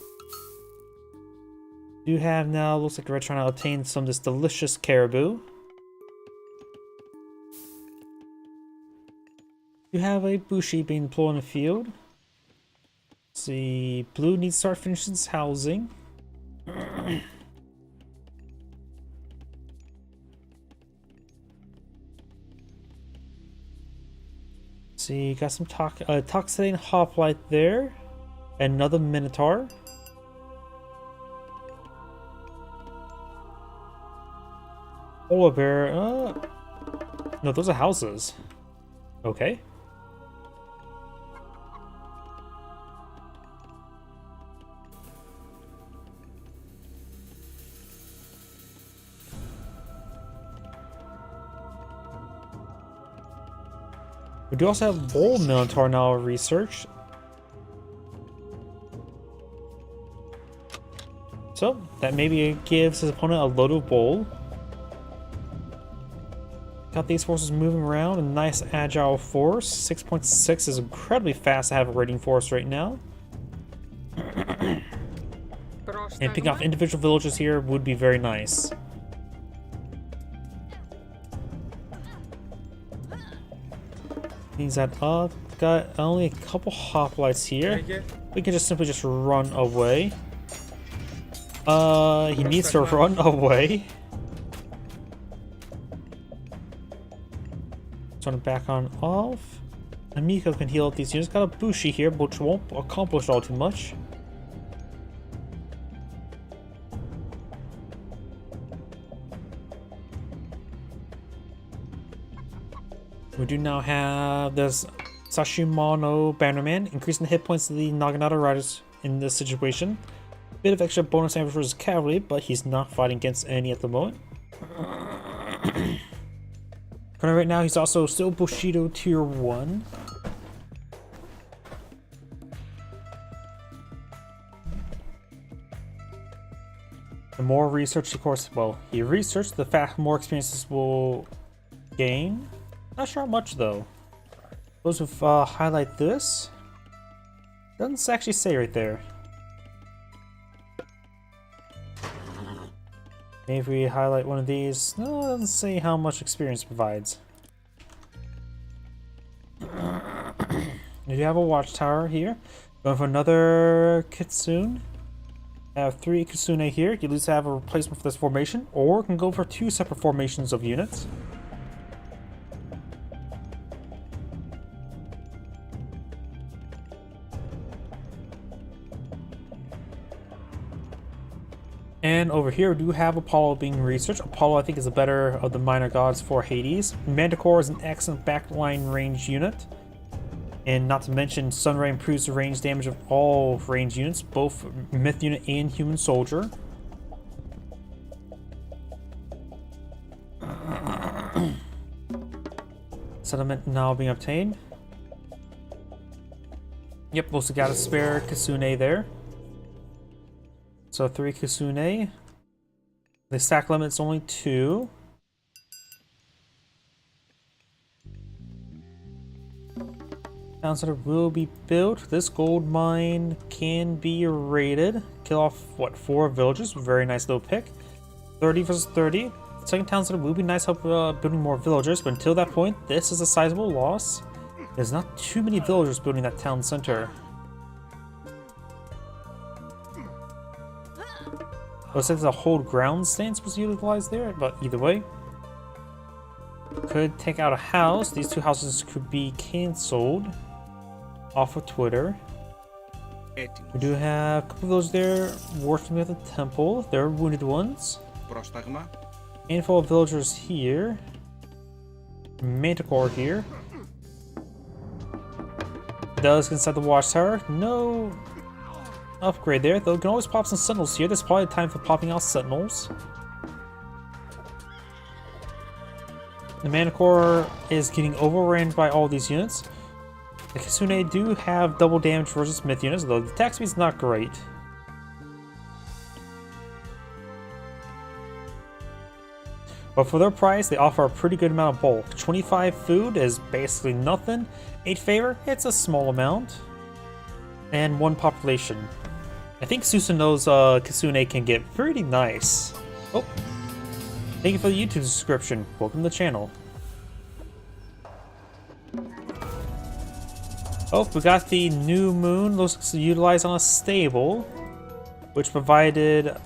Do have now, looks like we're trying to obtain some of this delicious caribou. You have a Bushi being deployed in the field. Let's see, blue needs to start finishing its housing. See, got some Toxidane Hoplite there. Another Minotaur. Polar Bear, no, those are houses. Okay. We do also have Bull Minotaur now researched. So, that maybe gives his opponent a load of Bull. Got these forces moving around, a nice agile force. 6.6 is incredibly fast to have a raiding force right now. And picking off individual villages here would be very nice. Means that got only a couple hoplites here. We can just simply run away. He needs to run away. Turn back on off. Amiko can heal up these units. Got a Bushi here, which won't accomplish all too much. We do now have this Sashimono Bannerman, increasing the hit points of the Naginata Riders in this situation. Bit of extra bonus damage for his cavalry, but he's not fighting against any at the moment. Currently right now, he's also still Bushido Tier 1. The more research, of course, well, he researched, the more experiences will gain. Not sure how much, though. Those who highlight this. Doesn't actually say right there. Maybe if we highlight one of these. No, it doesn't say how much experience it provides. We do have a watchtower here. Going for another Kitsune. I have 3 Kitsune here. You at least have a replacement for this formation, or can go for 2 separate formations of units. And over here, we do have Apollo being researched. Apollo, I think, is the better of the minor gods for Hades. Manticore is an excellent backline range unit. And not to mention, Sunray improves the range damage of all range units, both myth unit and human soldier. Settlement now being obtained. Yep, also got a spare Kitsune there. So 3 Kitsune. The stack limit's only 2. Town center will be built. This gold mine can be raided. Kill off, what, 4 villages? Very nice little pick. 30 versus 30. Second town center will be nice help building more villagers, but until that point, this is a sizable loss. There's not too many villagers building that town center. Looks like the hold ground stance was utilized there, but either way. Could take out a house. These two houses could be cancelled off of Twitter. We do have a couple of those there working at the temple. They're wounded ones. Handful of villagers here. Manticore here. Does inside the watchtower. No upgrade there, though. You can always pop some sentinels here. There's probably time for popping out sentinels. The Manticore is getting overran by all these units. The Kitsune do have double damage versus myth units, though the attack speed's not great. But for their price, they offer a pretty good amount of bulk. 25 food is basically nothing. 8 favor, it's a small amount. And 1 population. I think Susanoo's Kitsune can get pretty nice. Oh, thank you for the YouTube subscription. Welcome to the channel. Oh, we got the new moon. Looks utilized on a stable, which provided.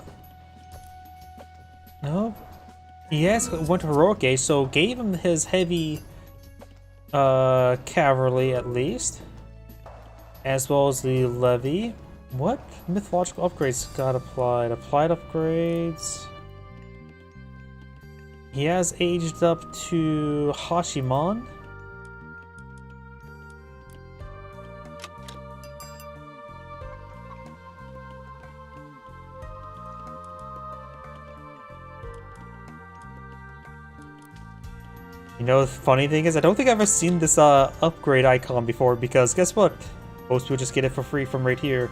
No, yes, went to heroic age, so gave him his heavy cavalry at least, as well as the levy. What mythological upgrades got applied? Applied upgrades. He has aged up to Hachiman. You know, the funny thing is, I don't think I've ever seen this upgrade icon before, because guess what? Most people just get it for free from right here.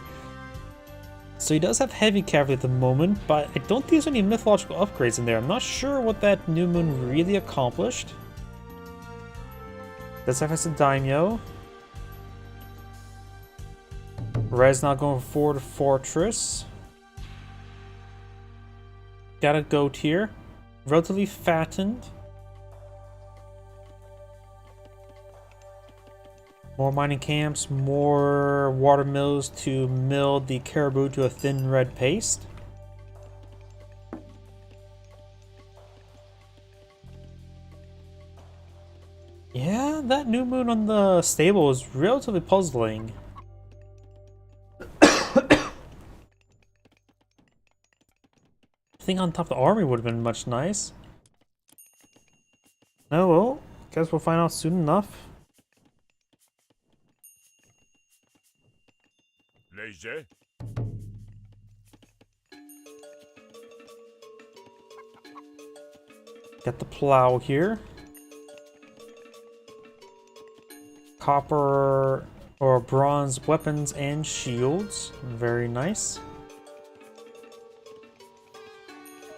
So he does have heavy cavalry at the moment, but I don't think there's any mythological upgrades in there. I'm not sure what that new moon really accomplished. Does have a daimyo. Red's not going forward to fortress. Got a goat here. Relatively fattened. More mining camps, more water mills to mill the caribou to a thin red paste. Yeah, that new moon on the stable is relatively puzzling. I think on top of the army would have been much nice. Oh well, guess we'll find out soon enough. Léger. Got the plow here. Copper or bronze weapons and shields. Very nice.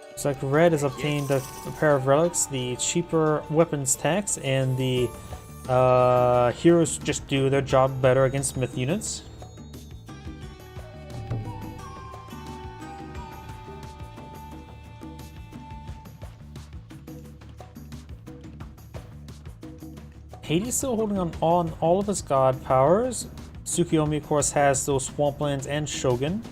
Looks like Red has obtained a pair of relics, the cheaper weapons tax, and the heroes just do their job better against myth units. Hades still holding on all of his god powers. Tsukiyomi, of course, has those swamplands and Shogun.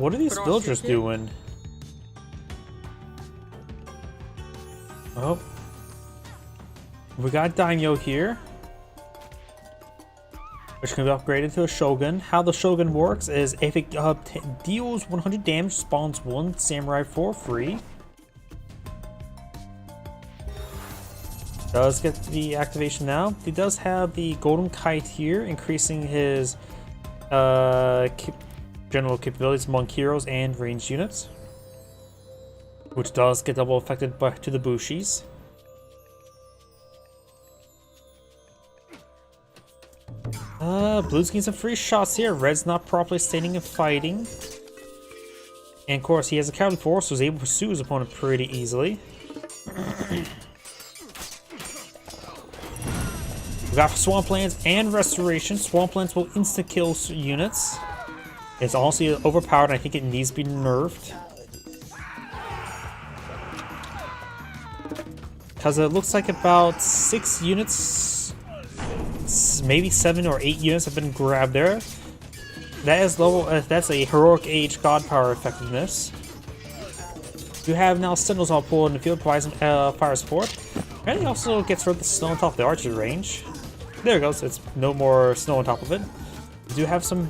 What are these villagers doing? Oh. We got Daimyo here, which can be upgraded to a Shogun. How the Shogun works is if it deals 100 damage, spawns 1 samurai for free. Does get the activation now. He does have the golden kite here, increasing his general capabilities among heroes and ranged units, which does get double affected to the Bushis. Blue's getting some free shots here. Red's not properly standing and fighting. And of course, he has a cavalry force, so he's able to pursue his opponent pretty easily. We got Swamplands and Restoration. Swamplands will insta-kill units. It's honestly overpowered, and I think it needs to be nerfed. because it looks like about 6 units, maybe 7 or 8 units have been grabbed there. That is level. That's a heroic age god power effectiveness. You have now Sentinels all pulled in the field, provides some fire support. And he also gets rid of the snow on top of the archery range. There it goes. It's no more snow on top of it. You do have some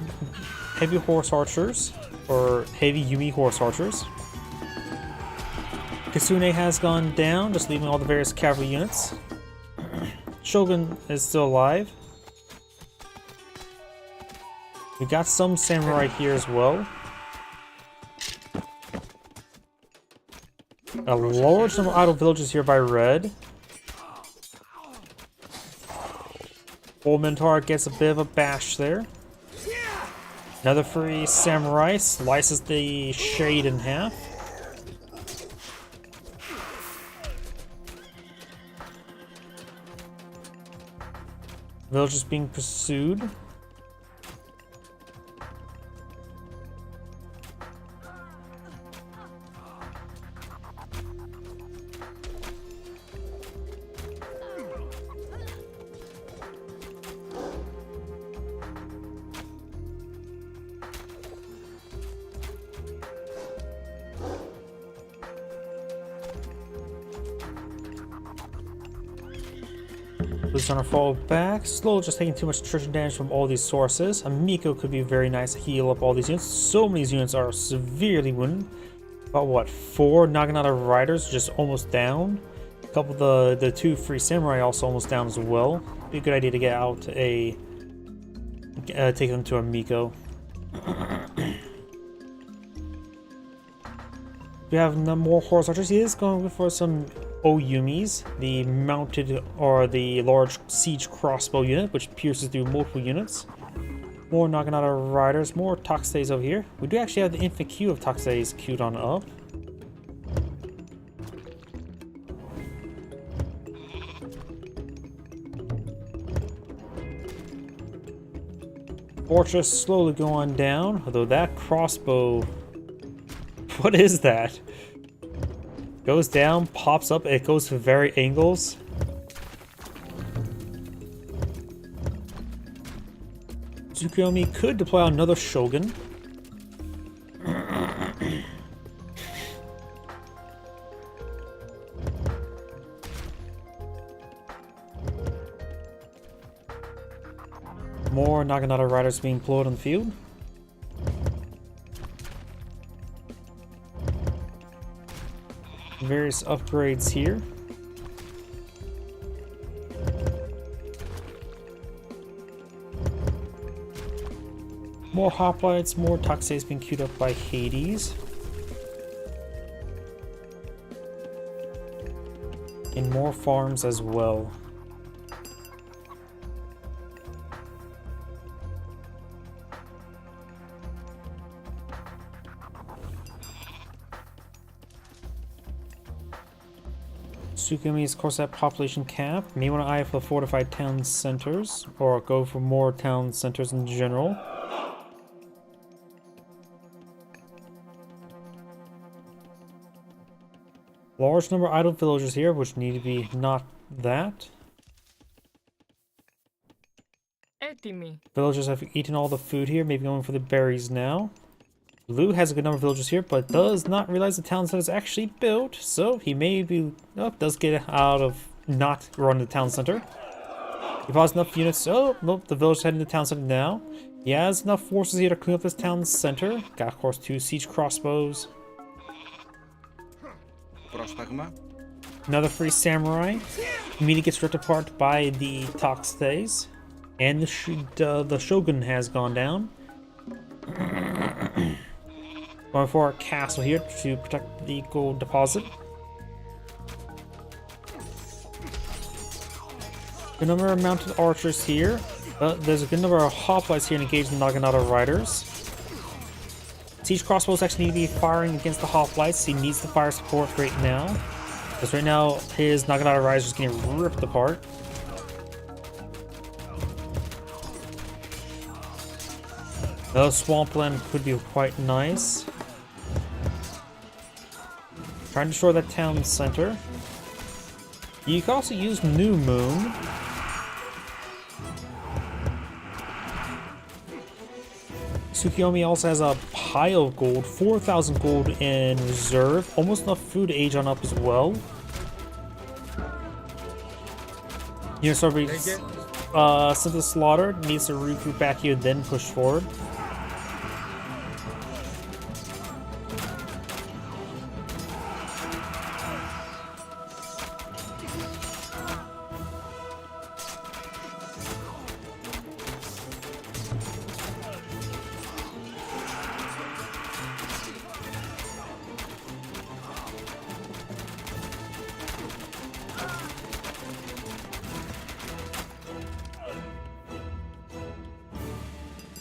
heavy horse archers, or heavy Yumi horse archers. Kasune has gone down, just leaving all the various cavalry units. Shogun is still alive. We got some samurai here as well. A large number of idle villages here by red. Old Minotaur gets a bit of a bash there. Another free samurai slices the shade in half. Village is being pursued. Is gonna fall back. Slow, just taking too much attrition damage from all these sources. A Miko could be very nice to heal up all these units. So many units are severely wounded. About what, 4 Naginata riders just almost down. A couple of the 2 free samurai also almost down as well. Be a good idea to get out a take them to a Miko. We have no more horse archers. He is going for some Oyumis, the mounted or the large siege crossbow unit, which pierces through multiple units. More Naginata riders, more Takuseis over here. We do actually have the infant queue of Takuseis queued on up. Fortress slowly going down, although that crossbow... What is that? Goes down, pops up, it goes to very angles. Tsukuyomi could deploy another Shogun. More Naginata riders being deployed on the field. Various upgrades here. More hoplites, more Takuseis being queued up by Hades. And more farms as well. Tsukuyomi is of course at population cap. May want to eye for fortified town centers, or go for more town centers in general. Large number of idle villagers here, which need to be not that. Villagers have eaten all the food here, maybe going for the berries now. Blue has a good number of villagers here, but does not realize the town center is actually built, so he may be... Oh, does get out of not running the town center. He has enough units... Oh, nope, the village is heading to the town center now. He has enough forces here to clean up this town center. Got, of course, 2 siege crossbows. Another free samurai. Immediately gets ripped apart by the Takuseis. And the Shogun has gone down. Going for our castle here to protect the gold deposit. Good number of mounted archers here. There's a good number of hoplites here engaged in Naginata riders. Siege crossbows actually need to be firing against the hoplites. He needs the fire support right now. Because right now his Naginata riders is getting ripped apart. The swampland could be quite nice. Trying to destroy that town center. You can also use New Moon. Tsukiyomi also has a pile of gold, 4,000 gold in reserve, almost enough food to age on up as well. Unisorbi sent to slaughter, needs to regroup back here, then push forward.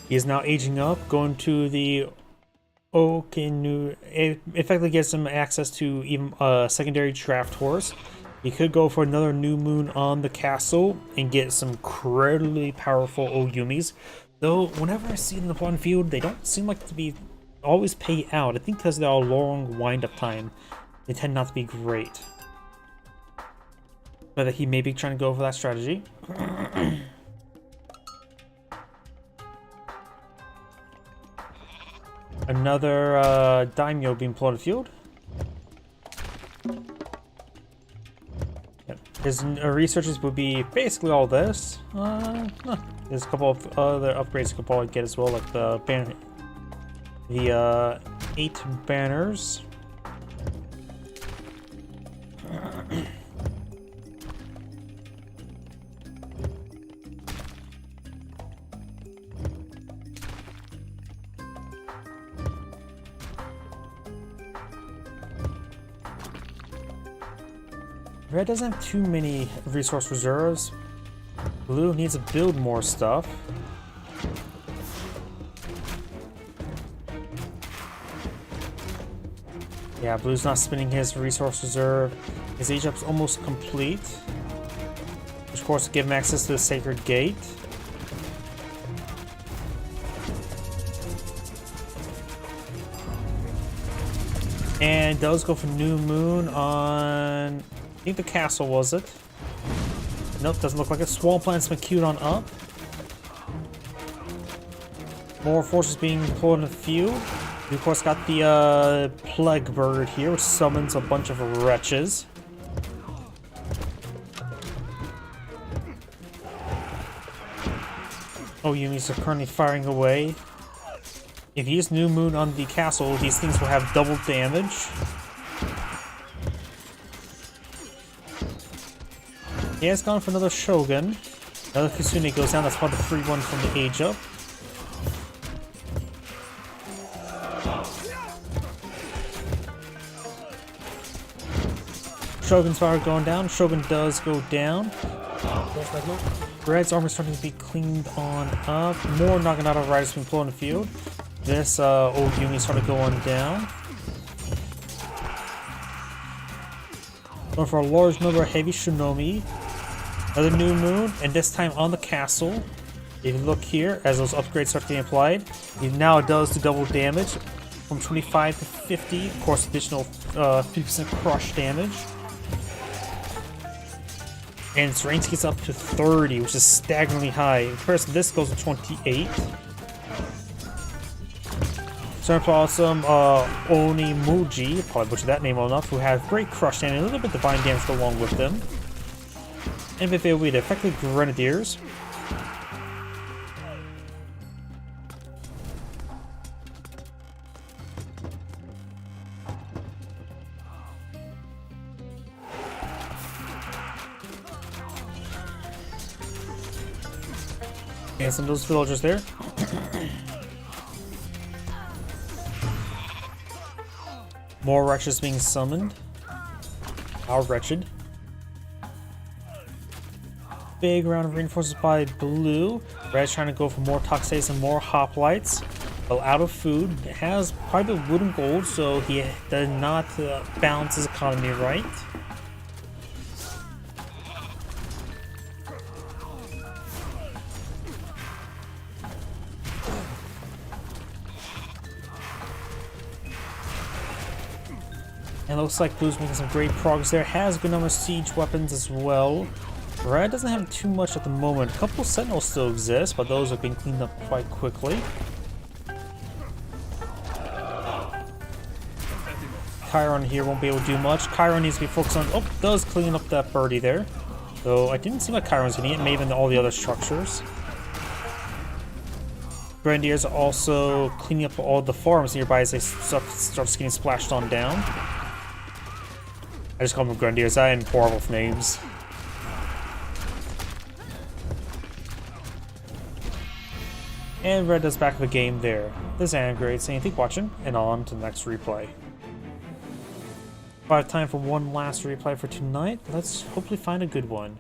He is now aging up, going to the Okinu. It effectively gives him access to even a secondary draft horse. He could go for another new moon on the castle and get some incredibly powerful Oyumis. Though, whenever I see them in the pawn field, they don't seem like to be always pay out. I think because they're a long wind-up time, they tend not to be great. But he may be trying to go for that strategy. Another daimyo being pulled to the field. Yep. His researches would be basically all this. There's a couple of other upgrades you could probably get as well, like the 8 banners. Red doesn't have too many resource reserves. Blue needs to build more stuff. Yeah, Blue's not spending his resource reserve. His age up's almost complete. Which of course will give him access to the Sacred Gate. And does go for New Moon on... I think the castle, was it? Nope, doesn't look like it. Swampland's been queued on up. More forces being pulled in the field. We of course got the Plague Bird here, which summons a bunch of wretches. Oh, Yumis are currently firing away. If you use New Moon on the castle, these things will have double damage. He has gone for another Shogun. Another Kusune goes down, that's part of the free one from the age up. Shogun's power going down. Shogun does go down. Red's armor starting to be cleaned on up. More Naginata riders being pulled in the field. This old Yumi started going down. Going for a large number of heavy Shinomi. Another New Moon, and this time on the castle. If you look here, as those upgrades start getting applied, it now does do double damage from 25 to 50. Of course, additional 50% crush damage. And its range gets up to 30, which is staggeringly high. In comparison, this goes to 28. Starting awesome Onimuji, probably butchered that name well enough, who have great crush damage and a little bit divine damage along with them. And if they will be the effective Grenadiers. And some of those villagers there. More wretches being summoned. How wretched. Big round of reinforcements by Blue. Red's trying to go for more Toxates and more Hoplites. Well, out of food. Has quite a bit of wood and gold, so he did not balance his economy right. And it looks like Blue's making some great progress there. Has a good number of siege weapons as well. Red doesn't have too much at the moment. A couple Sentinels still exist, but those are being cleaned up quite quickly. Chiron here won't be able to do much. Chiron needs to be focused on... Oh, does clean up that birdie there. Though I didn't see what Chiron's hitting it. Maybe in all the other structures. Grenadiers are also cleaning up all the farms nearby as they start getting splashed on down. I just call them Grenadiers. I am horrible with names. And Red is back of the game there. This is Anagrade saying thank you for watching, and on to the next replay. But time for one last replay for tonight. Let's hopefully find a good one.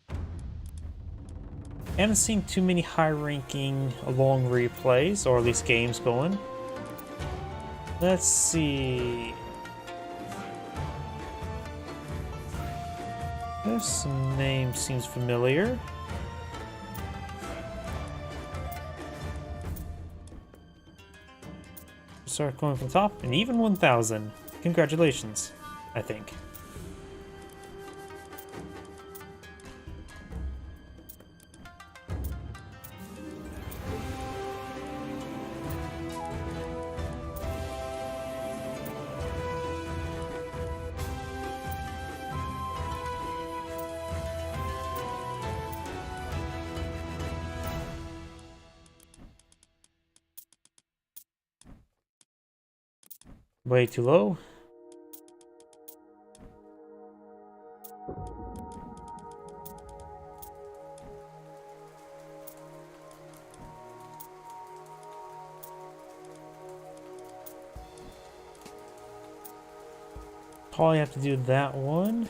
I haven't seen too many high-ranking long replays, or at least games going. Let's see. This name seems familiar. Start going from the top, and even 1,000. Congratulations, I think. Way too low. Probably have to do that one.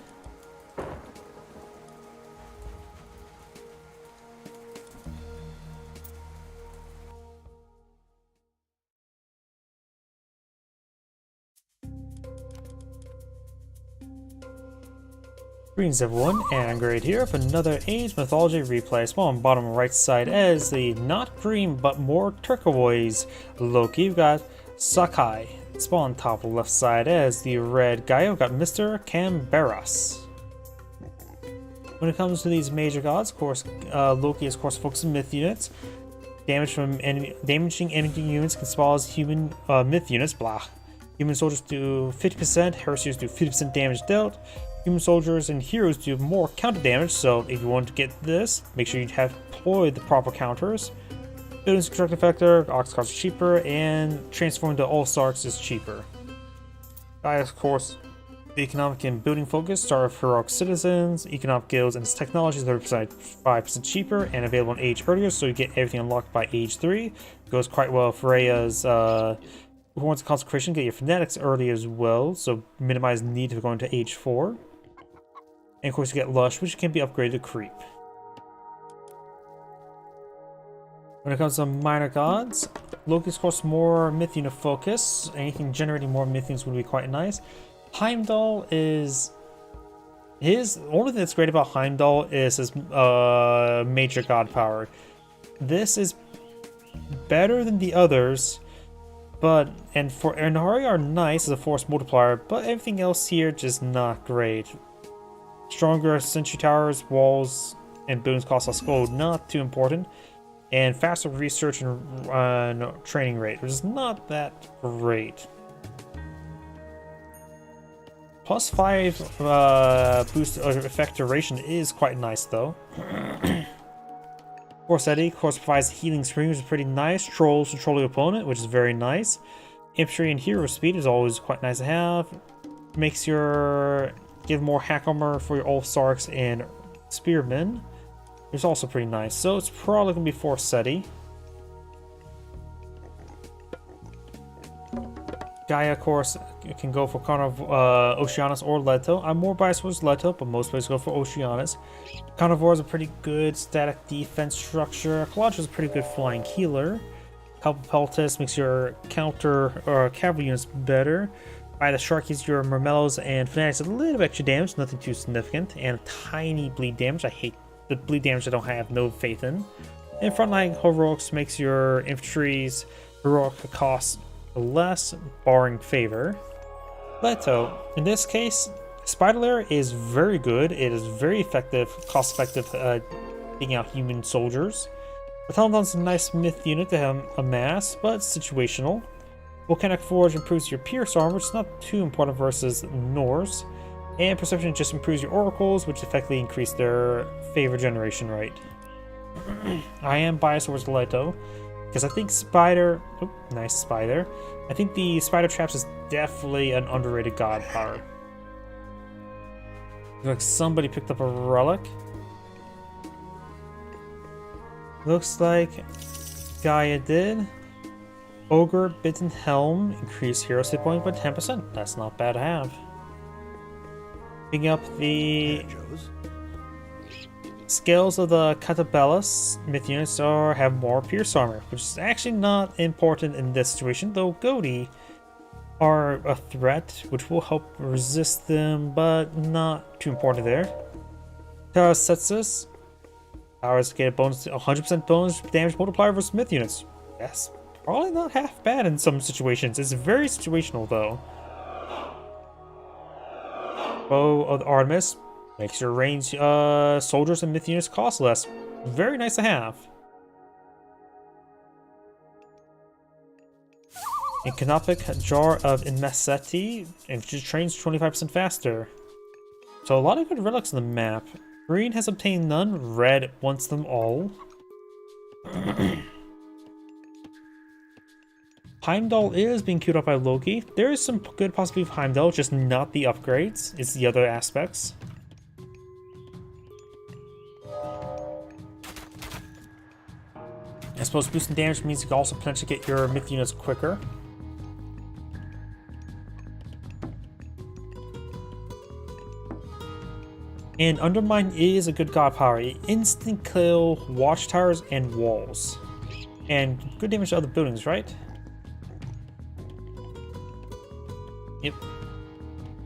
Greetings everyone, and I'm Great here for another Age Mythology replay. Small on bottom right side as the not green but more turquoise Loki. We've got Sakai. Small on top left side as the red guy. We've got Mr. Camberos. When it comes to these major gods, of course, Loki is of course focused on myth units. Damage from damaging enemy units can spell as human myth units. Blah. Human soldiers do 50%. Heresiers do 50% damage dealt. Human soldiers and heroes do more counter damage, so if you want to get this, make sure you have deployed the proper counters. Buildings construct effector, Ox costs cheaper, and transforming to all Starks is cheaper. Of course, the economic and building focus, start with heroic citizens, economic guilds, and its technology is 5% cheaper and available on age earlier, so you get everything unlocked by age 3. It goes quite well for Freya's Horns of Consecration, get your Fanatics early as well, so minimize the need for going to age 4. And of course you get Lush, which can be upgraded to Creep. When it comes to minor gods, Loki's of course more myth unit focus. Anything generating more myth units would be quite nice. Heimdall is... the only thing that's great about Heimdall is his major god power. This is better than the others, but... and Nahari are nice as a force multiplier, but everything else here just not great. Stronger sentry towers, walls, and buildings cost less gold, not too important. And faster research and training rate, which is not that great. Plus 5 boost effect duration is quite nice though. Corsetti, of course, provides healing screen, which is pretty nice. Trolls control the opponent, which is very nice. Infantry and hero speed is always quite nice to have. Makes your... give more hack armor for your All Starks and Spearmen. It's also pretty nice. So it's probably going to be Corsetti. Gaia, of course, can go for kind of Oceanus or Leto. I'm more biased towards Leto, but most players go for Oceanus. Carnivore is a pretty good static defense structure. Kalatra is a pretty good flying healer. Peltis makes your counter or cavalry units better. By the Sharkies, your Mermellos and Fanatics a little bit extra damage, nothing too significant, and tiny bleed damage. I hate the bleed damage I don't have no faith in. And Frontline Heroics makes your infantry's heroic cost less, barring favor. Leto. In this case, Spider Lair is very good. It is very effective, cost effective, taking out human soldiers. Battalions a nice myth unit to have amass, but it's situational. Volcanic Forge improves your Pierce armor, which is not too important versus Norse. And Perception just improves your oracles, which effectively increase their favor generation rate. I am biased towards Leto, because I think Spider... Oh, nice Spider. I think the Spider Traps is definitely an underrated god power. Looks like somebody picked up a relic. Looks like Gaia did. Ogre Bitten Helm, increase hero hit points by 10%. That's not bad to have. Picking up the scales of the Catabellus myth units have more pierce armor, which is actually not important in this situation, though Goaty are a threat, which will help resist them, but not too important there. Tarasetsus powers get a bonus, 100% bonus damage multiplier for myth units. That's probably not half bad in some situations. It's very situational though. Bow of Artemis makes your ranged soldiers and myth units cost less. Very nice to have. And Canopic Jar of Inmeseti, and just trains 25% faster. So a lot of good relics on the map. Green has obtained none, red wants them all. Heimdall is being queued up by Loki. There is some good possibility of Heimdall, just not the upgrades. It's the other aspects. I suppose boosting damage means you can also potentially get your myth units quicker. And Undermine is a good god power. It instant kill watchtowers and walls. And good damage to other buildings, right? Yep.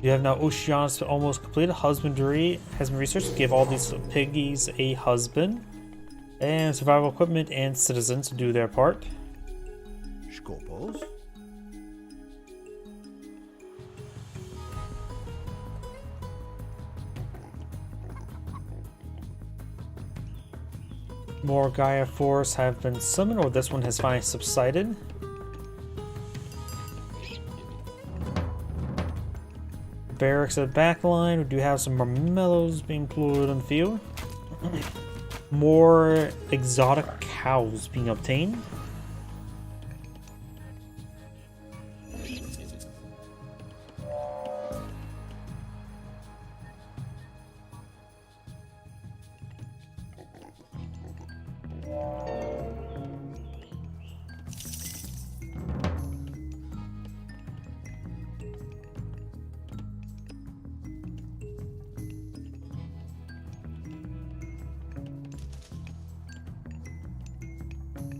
You have now Oceanus almost completed. Husbandry has been researched to give all these piggies a husband. And survival equipment and citizens to do their part. Skopos. More Gaia Force have been summoned, or this one has finally subsided. Barracks at the back line. We do have some Marmellos being deployed on the field. More exotic cows being obtained.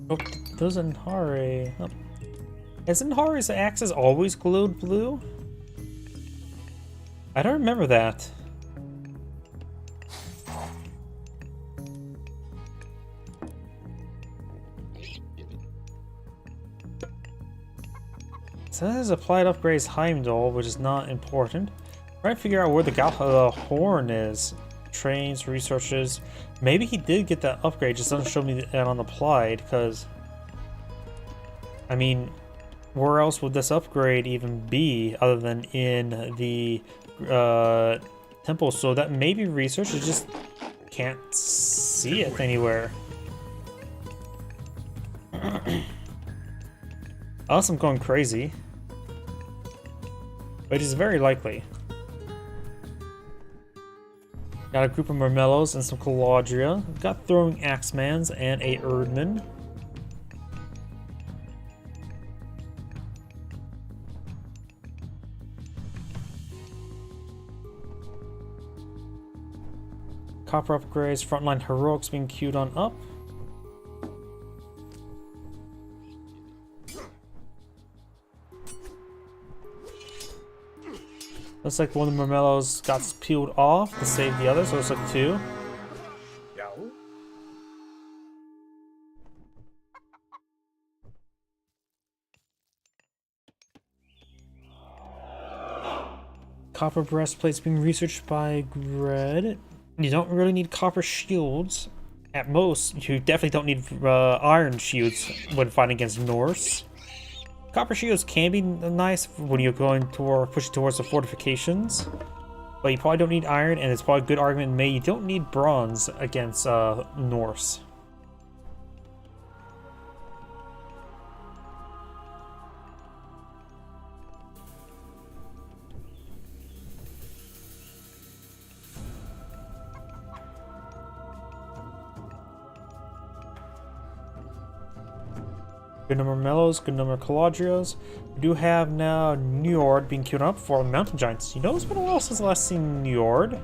Oh, those Anhari. Oh. Has Anhari's axes always glowed blue? I don't remember that. So that is applied upgrades Heimdall, which is not important. Trying to figure out where the horn is. Trains, researches. Maybe he did get that upgrade, just doesn't show me that on applied, because I mean, where else would this upgrade even be other than in the temple? So that maybe research, I just can't see it anywhere. Unless I'm going crazy, which is very likely. Got a group of Marmellos and some Caladria. Got throwing Axemans and a Erdman. Copper upgrades, frontline heroics being queued on up. Looks like one of the Marmellos got peeled off to save the other, so it looks like two. Yao. copper breastplates being researched by Gred. You don't really need copper shields. At most, you definitely don't need iron shields when fighting against Norse. Copper shields can be nice when you're going toward pushing towards the fortifications, but you probably don't need iron, and it's probably a good argument made you don't need bronze against Norse. Good number of Mellows, good number of Caladrios. We do have now Njord being queued up for Mountain Giants. You know, it's been a while since I last seen Njord.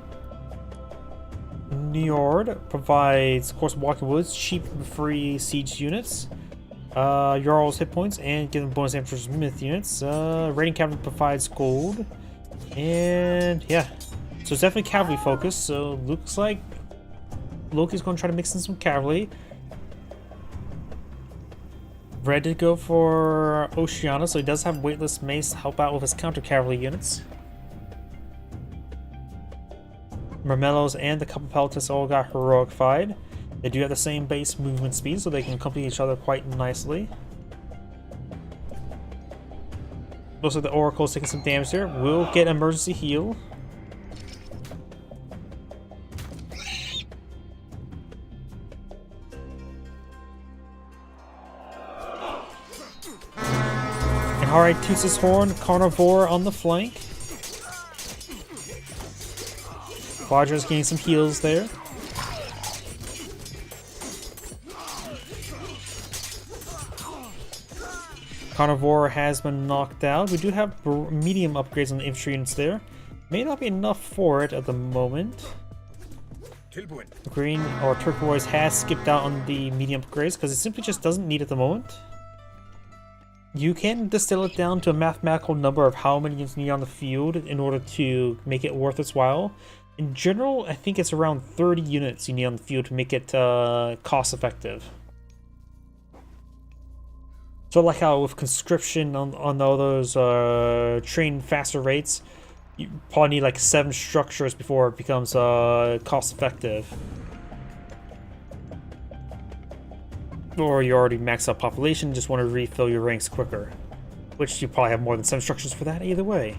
Njord provides, of course, Walking Woods, cheap free siege units, Jarl's hit points, and give them bonus damage for myth units. Raiding Cavalry provides gold. And yeah, so it's definitely cavalry focused, so looks like Loki's going to try to mix in some cavalry. Red did go for Oceana, so he does have weightless mace to help out with his counter cavalry units. Mermellos and the couple Peltas all got heroic-fied. They do have the same base movement speed, so they can accompany each other quite nicely. Looks like the Oracle's taking some damage there. We'll get emergency heal. Alright, toots his horn, Carnivore on the flank. Quadra's getting some heals there. Carnivore has been knocked out. We do have medium upgrades on the infantry units there. May not be enough for it at the moment. Green or Turquoise has skipped out on the medium upgrades because it simply just doesn't need it at the moment. You can distill it down to a mathematical number of how many units you need on the field in order to make it worth its while. In general, I think it's around 30 units you need on the field to make it cost effective. So like how with conscription on all those train faster rates, you probably need like 7 structures before it becomes cost effective. Or you already maxed out population, just want to refill your ranks quicker. Which you probably have more than 7 structures for that either way.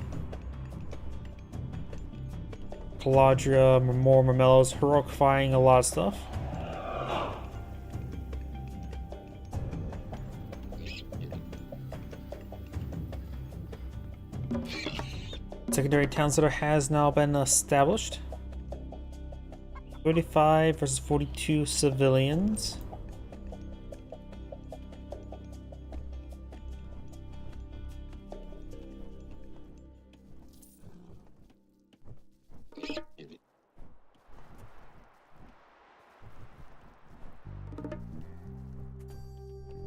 Caladria, more Mermellos, heroicifying a lot of stuff. Secondary town center has now been established. 35 versus 42 civilians.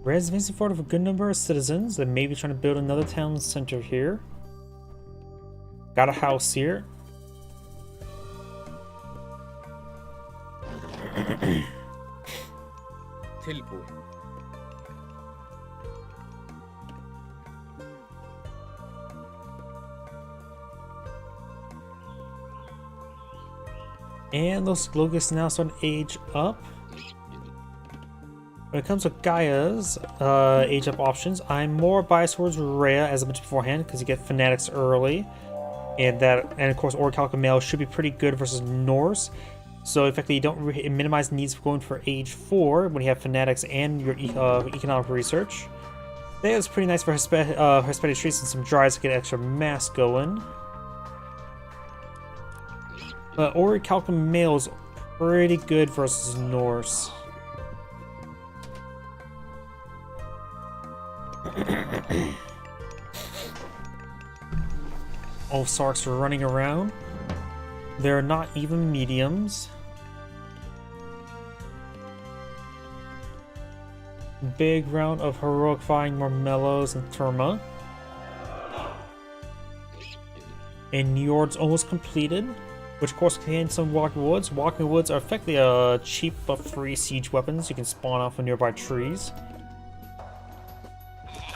Red's advancing forward with a good number of citizens. They may be trying to build another town center here. Got a house here. And those locusts now starting to age up. When it comes to Gaia's age up options, I'm more biased towards Rhea, as I mentioned beforehand, because you get Fanatics early. And of course, Orichalca Male should be pretty good versus Norse. So effectively, you don't minimize the needs of going for age 4 when you have Fanatics and your economic research. That is pretty nice for Hispanic Streets and some Dryas to get extra mass going. Orichalca Male is pretty good versus Norse. All Sarks are running around. They're not even mediums. Big round of heroicifying Mermellos and Terma. And Njord's almost completed, which of course contains some Walking Woods. Walking Woods are effectively cheap but free siege weapons you can spawn off of nearby trees.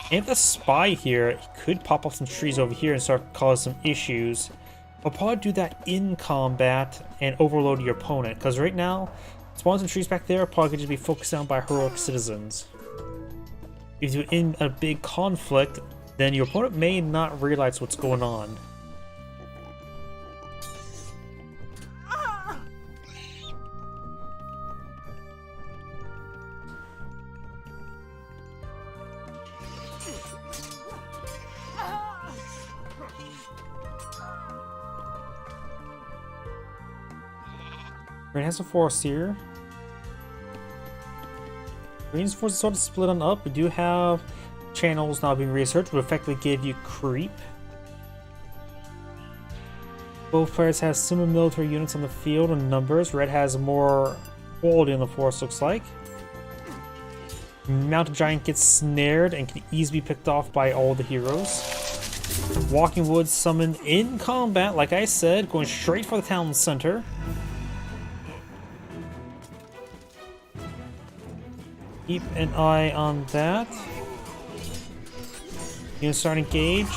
And the spy here, he could pop off some trees over here and start causing some issues. I'll probably do that in combat and overload your opponent, because right now, spawns and trees back there probably could just be focused on by heroic citizens. If you're in a big conflict, then your opponent may not realize what's going on. Green has a forest here. Green's force is sort of split on up. We do have channels now being researched, but effectively give you creep. Both players have similar military units on the field and numbers. Red has more quality in the force, looks like. Mountain Giant gets snared and can easily be picked off by all the heroes. Walking Woods summoned in combat, like I said, going straight for the town center. Keep an eye on that. Units start to engage.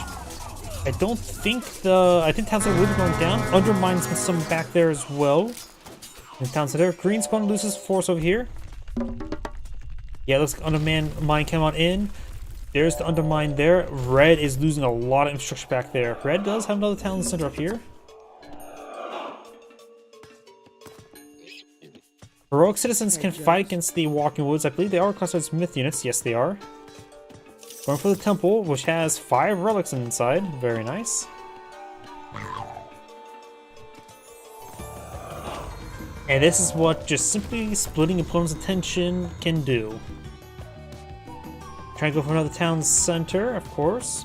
I don't think I think Town Center will be going down. Undermine's been summoned back there as well. And Town Center. Green's going to lose his force over here. Yeah, looks like Undermine came on in. There's the Undermine there. Red is losing a lot of infrastructure back there. Red does have another Town Center up here. Heroic citizens can fight against the Walking Woods. I believe they are classified as myth units. Yes, they are. Going for the temple, which has 5 relics inside. Very nice. And this is what just simply splitting opponent's attention can do. Trying to go for another town center, of course.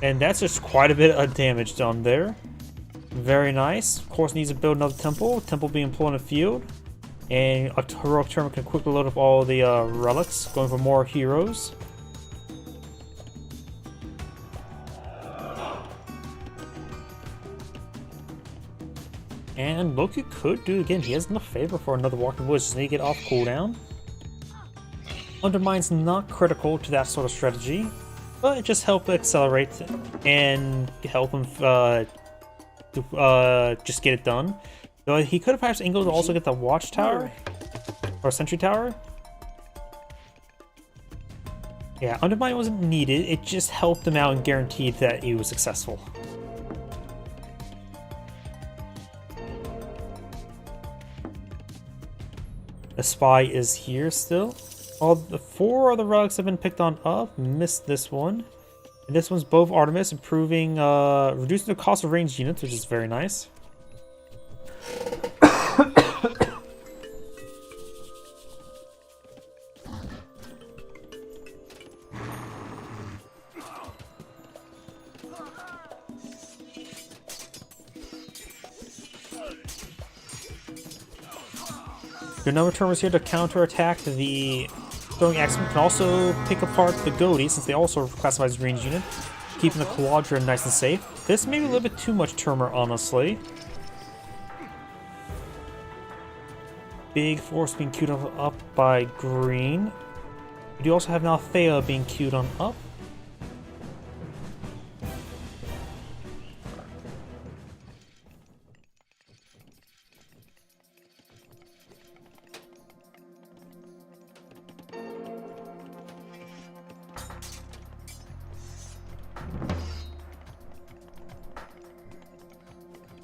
And that's just quite a bit of damage done there. Very nice. Of course, needs to build another temple. Temple being pulled in the field. And a heroic tournament can quickly load up all the relics. Going for more heroes. And Loki could do it again. He has enough favor for another Walking Woods. Just need to get off cooldown. Undermine's not critical to that sort of strategy. But it just helps accelerate and help him just get it done. Though he could have perhaps angled to also get the watchtower or sentry tower. Yeah, Undermine wasn't needed. It just helped him out and guaranteed that he was successful. The spy is here still. All the 4 other relics have been picked on up. Missed this one. And this one's both Artemis, improving, reducing the cost of ranged units, which is very nice. Your number term is here to counterattack the throwing axemen. Can also pick apart the Goatee, since they also classify as ranged unit, keeping the Quadra nice and safe. This may be a little bit too much Termer, honestly. Big force being queued up by green. We do also have now Thea being queued on up.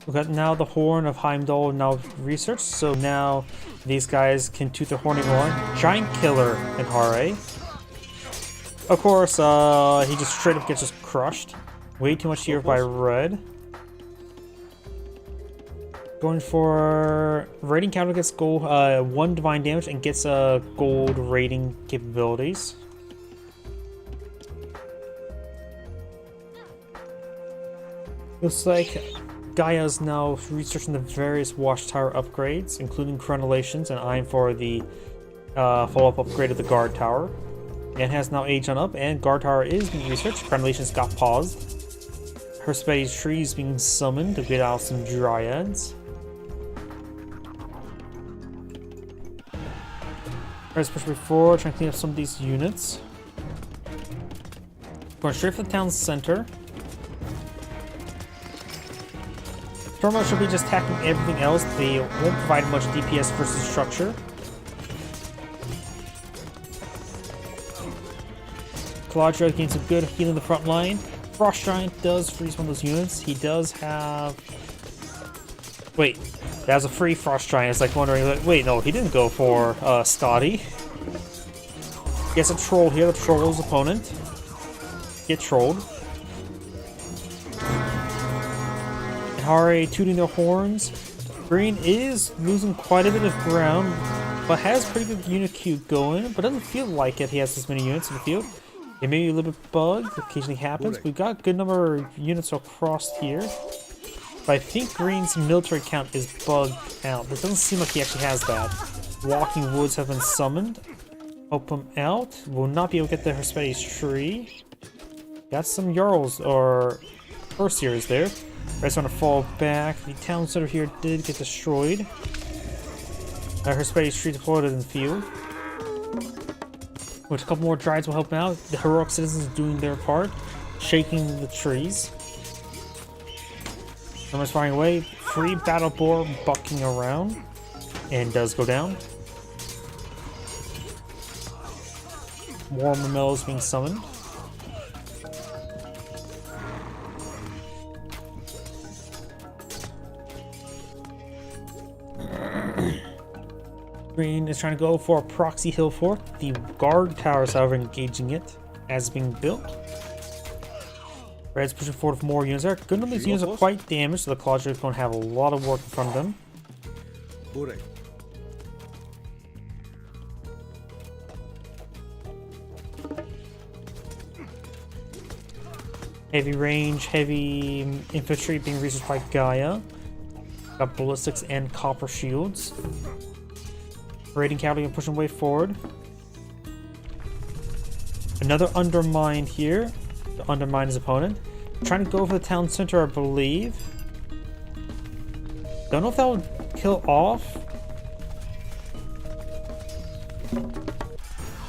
We've got now the Horn of Heimdall now researched, so now these guys can toot their horny horn. Giant Killer in Hare. Of course, he just straight up gets just crushed. Way too much here by Red. Going for rating counter gets gold, 1 divine damage and gets gold rating capabilities. Looks like Gaia's now researching the various watchtower upgrades, including Chronolations, and eyeing for the follow-up upgrade of the guard tower. And has now Agion up, and guard tower is being researched. Chronolations got paused. Hesperides trees being summoned to get out some dryads. Let's push forward, trying to clean up some of these units. Going straight for the town center. Stormlight should be just attacking everything else. They won't provide much DPS versus structure. Caladra gains some good healing in the front line. Frost Giant does freeze one of those units. He does have... Wait, that was a free Frost Giant. It's like wondering, like, wait, no, he didn't go for Scotty. Gets a troll here, the troll's opponent. Get trolled. And Hare tooting their horns. Green is losing quite a bit of ground, but has pretty good unit queue going, but doesn't feel like it. He has this many units in the field. It may be a little bit bugged, occasionally happens. We've got a good number of units across here. But I think Green's military count is bugged out. It doesn't seem like he actually has that. Walking Woods have been summoned. Help him out. Will not be able to get the Hesperides tree. Got some Jarls or Pursuers there. Red's want to fall back. The town center here did get destroyed. Hesperides tree deployed in the field. Which a couple more Dryades will help him out. The heroic citizens doing their part. Shaking the trees. Someone's firing away. Free battle boar bucking around. And does go down. More Mamellas being summoned. Green is trying to go for a proxy hill fort. The guard towers, however, engaging it as it's being built. Red's pushing forward with more units there. Good number of these units are quite damaged, so the Caladra is going to have a lot of work in front of them. Heavy range, heavy infantry being researched by Gaia. Got ballistics and copper shields. Raiding cavalry and pushing way forward. Another undermine here to undermine his opponent. Trying to go for the town center, I believe. Don't know if that would kill off.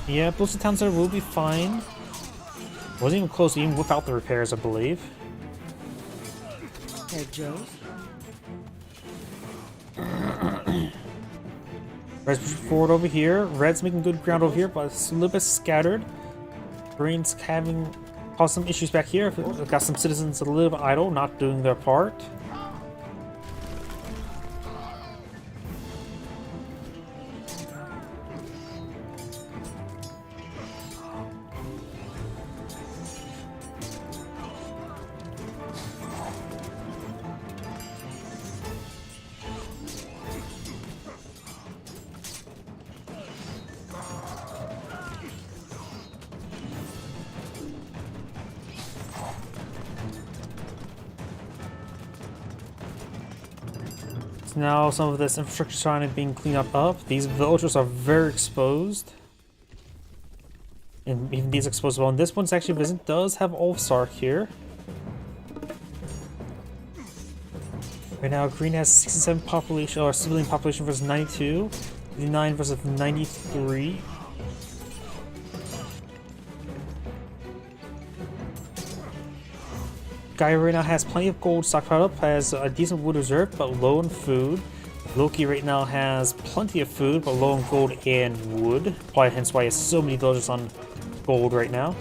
Yeah, close to town center will be fine. Wasn't even close, even without the repairs, I believe. Hey, Joe. Red's pushing forward over here. Red's making good ground over here, but it's a little bit scattered. Green's having caused some issues back here. We've got some citizens a little bit idle, not doing their part. Now some of this infrastructure is trying to being cleaned up. These villagers are very exposed. And even these exposed well. And this one's actually visit does have Ulfsark here. Right now Green has 67 population or civilian population versus 92. 59 versus 93. Gaia right now has plenty of gold stockpiled up, has a decent wood reserve, but low in food. Loki right now has plenty of food, but low in gold and wood. Probably hence why he has so many villagers on gold right now.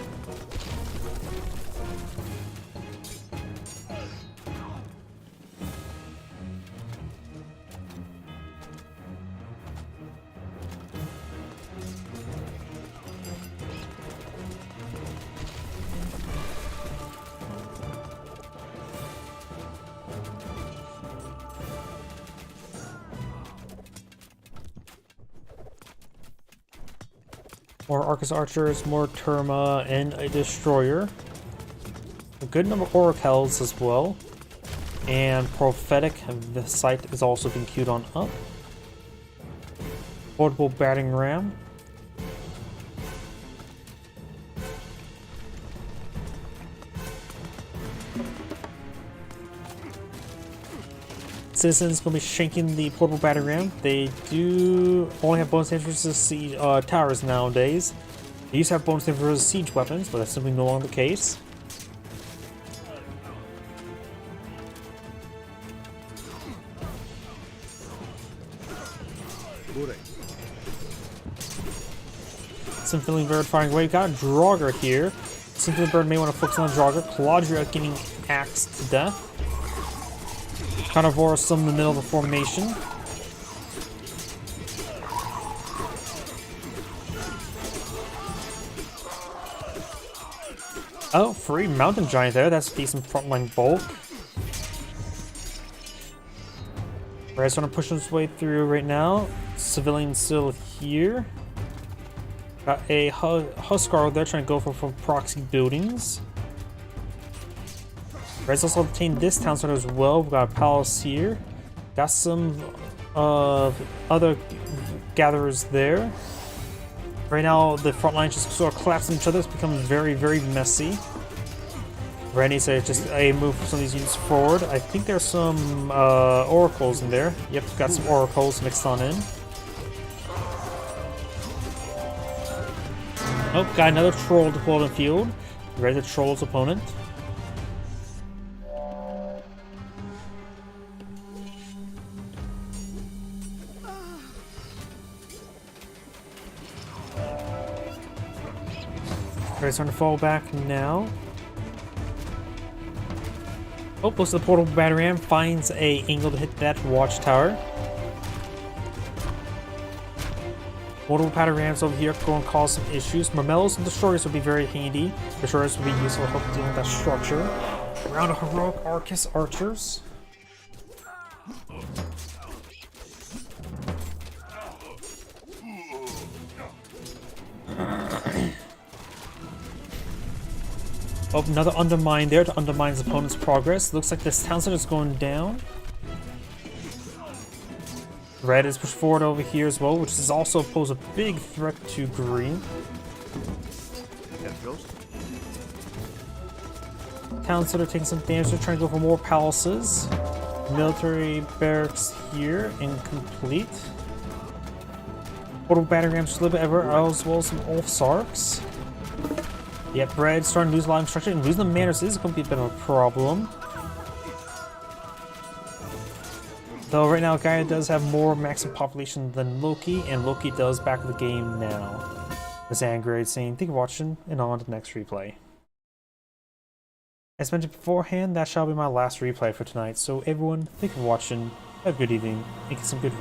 More Arcus Archers, more Terma, and a Destroyer. A good number of Oracles as well. And Prophetic, the site is also being queued on up. Portable Battering Ram. Citizens gonna be shanking the portable battering ram. They do only have bonus damage versus siege towers nowadays. They used to have bonus damage versus siege weapons, but that's simply no longer the case. Bure. Symphony Bird firing away. Got a Draugr here. Symphony Bird may want to focus on Draugr. Claudria getting axed to death. Carnivore still in the middle of the formation. Oh, free Mountain Giant there. That's decent frontline bulk. Red's trying to push his way through right now. Civilian still here. Got a Huskar there trying to go for proxy buildings. Red's also obtained this town center as well. We've got a palace here. Got some other gatherers there. Right now, the front lines just sort of collapse on each other. It's becoming very, very messy. Red needs to just move some of these units forward. I think there's some oracles in there. Yep, got some oracles mixed on in. Oh, got another troll deployed in the field. Ready to troll his opponent. Red's starting to fall back now. Oh, looks at the portal battery ram, finds a angle to hit that watchtower. Multiple battery rams over here going to cause some issues. Marmellos and destroyers would be very handy. Destroyers would be useful to help deal with that structure. Round of heroic Arcus archers. Oh, another undermine there to undermine his opponent's progress. Looks like this town center is going down. Red is pushed forward over here as well, which is also pose a big threat to green. Town center taking some damage. They're trying to go for more palaces. Military barracks here, incomplete. Portable battery rams just a little bit everywhere, as well as some Ulfsarks. Yep, Red's starting to lose a lot of structure, and losing the manners is going to be a bit of a problem. Though right now, Gaia does have more maximum population than Loki, and Loki does back the game now. This Angrade saying, thank you for watching, and on to the next replay. As mentioned beforehand, that shall be my last replay for tonight, so everyone, thank you for watching, have a good evening, and get some good rest.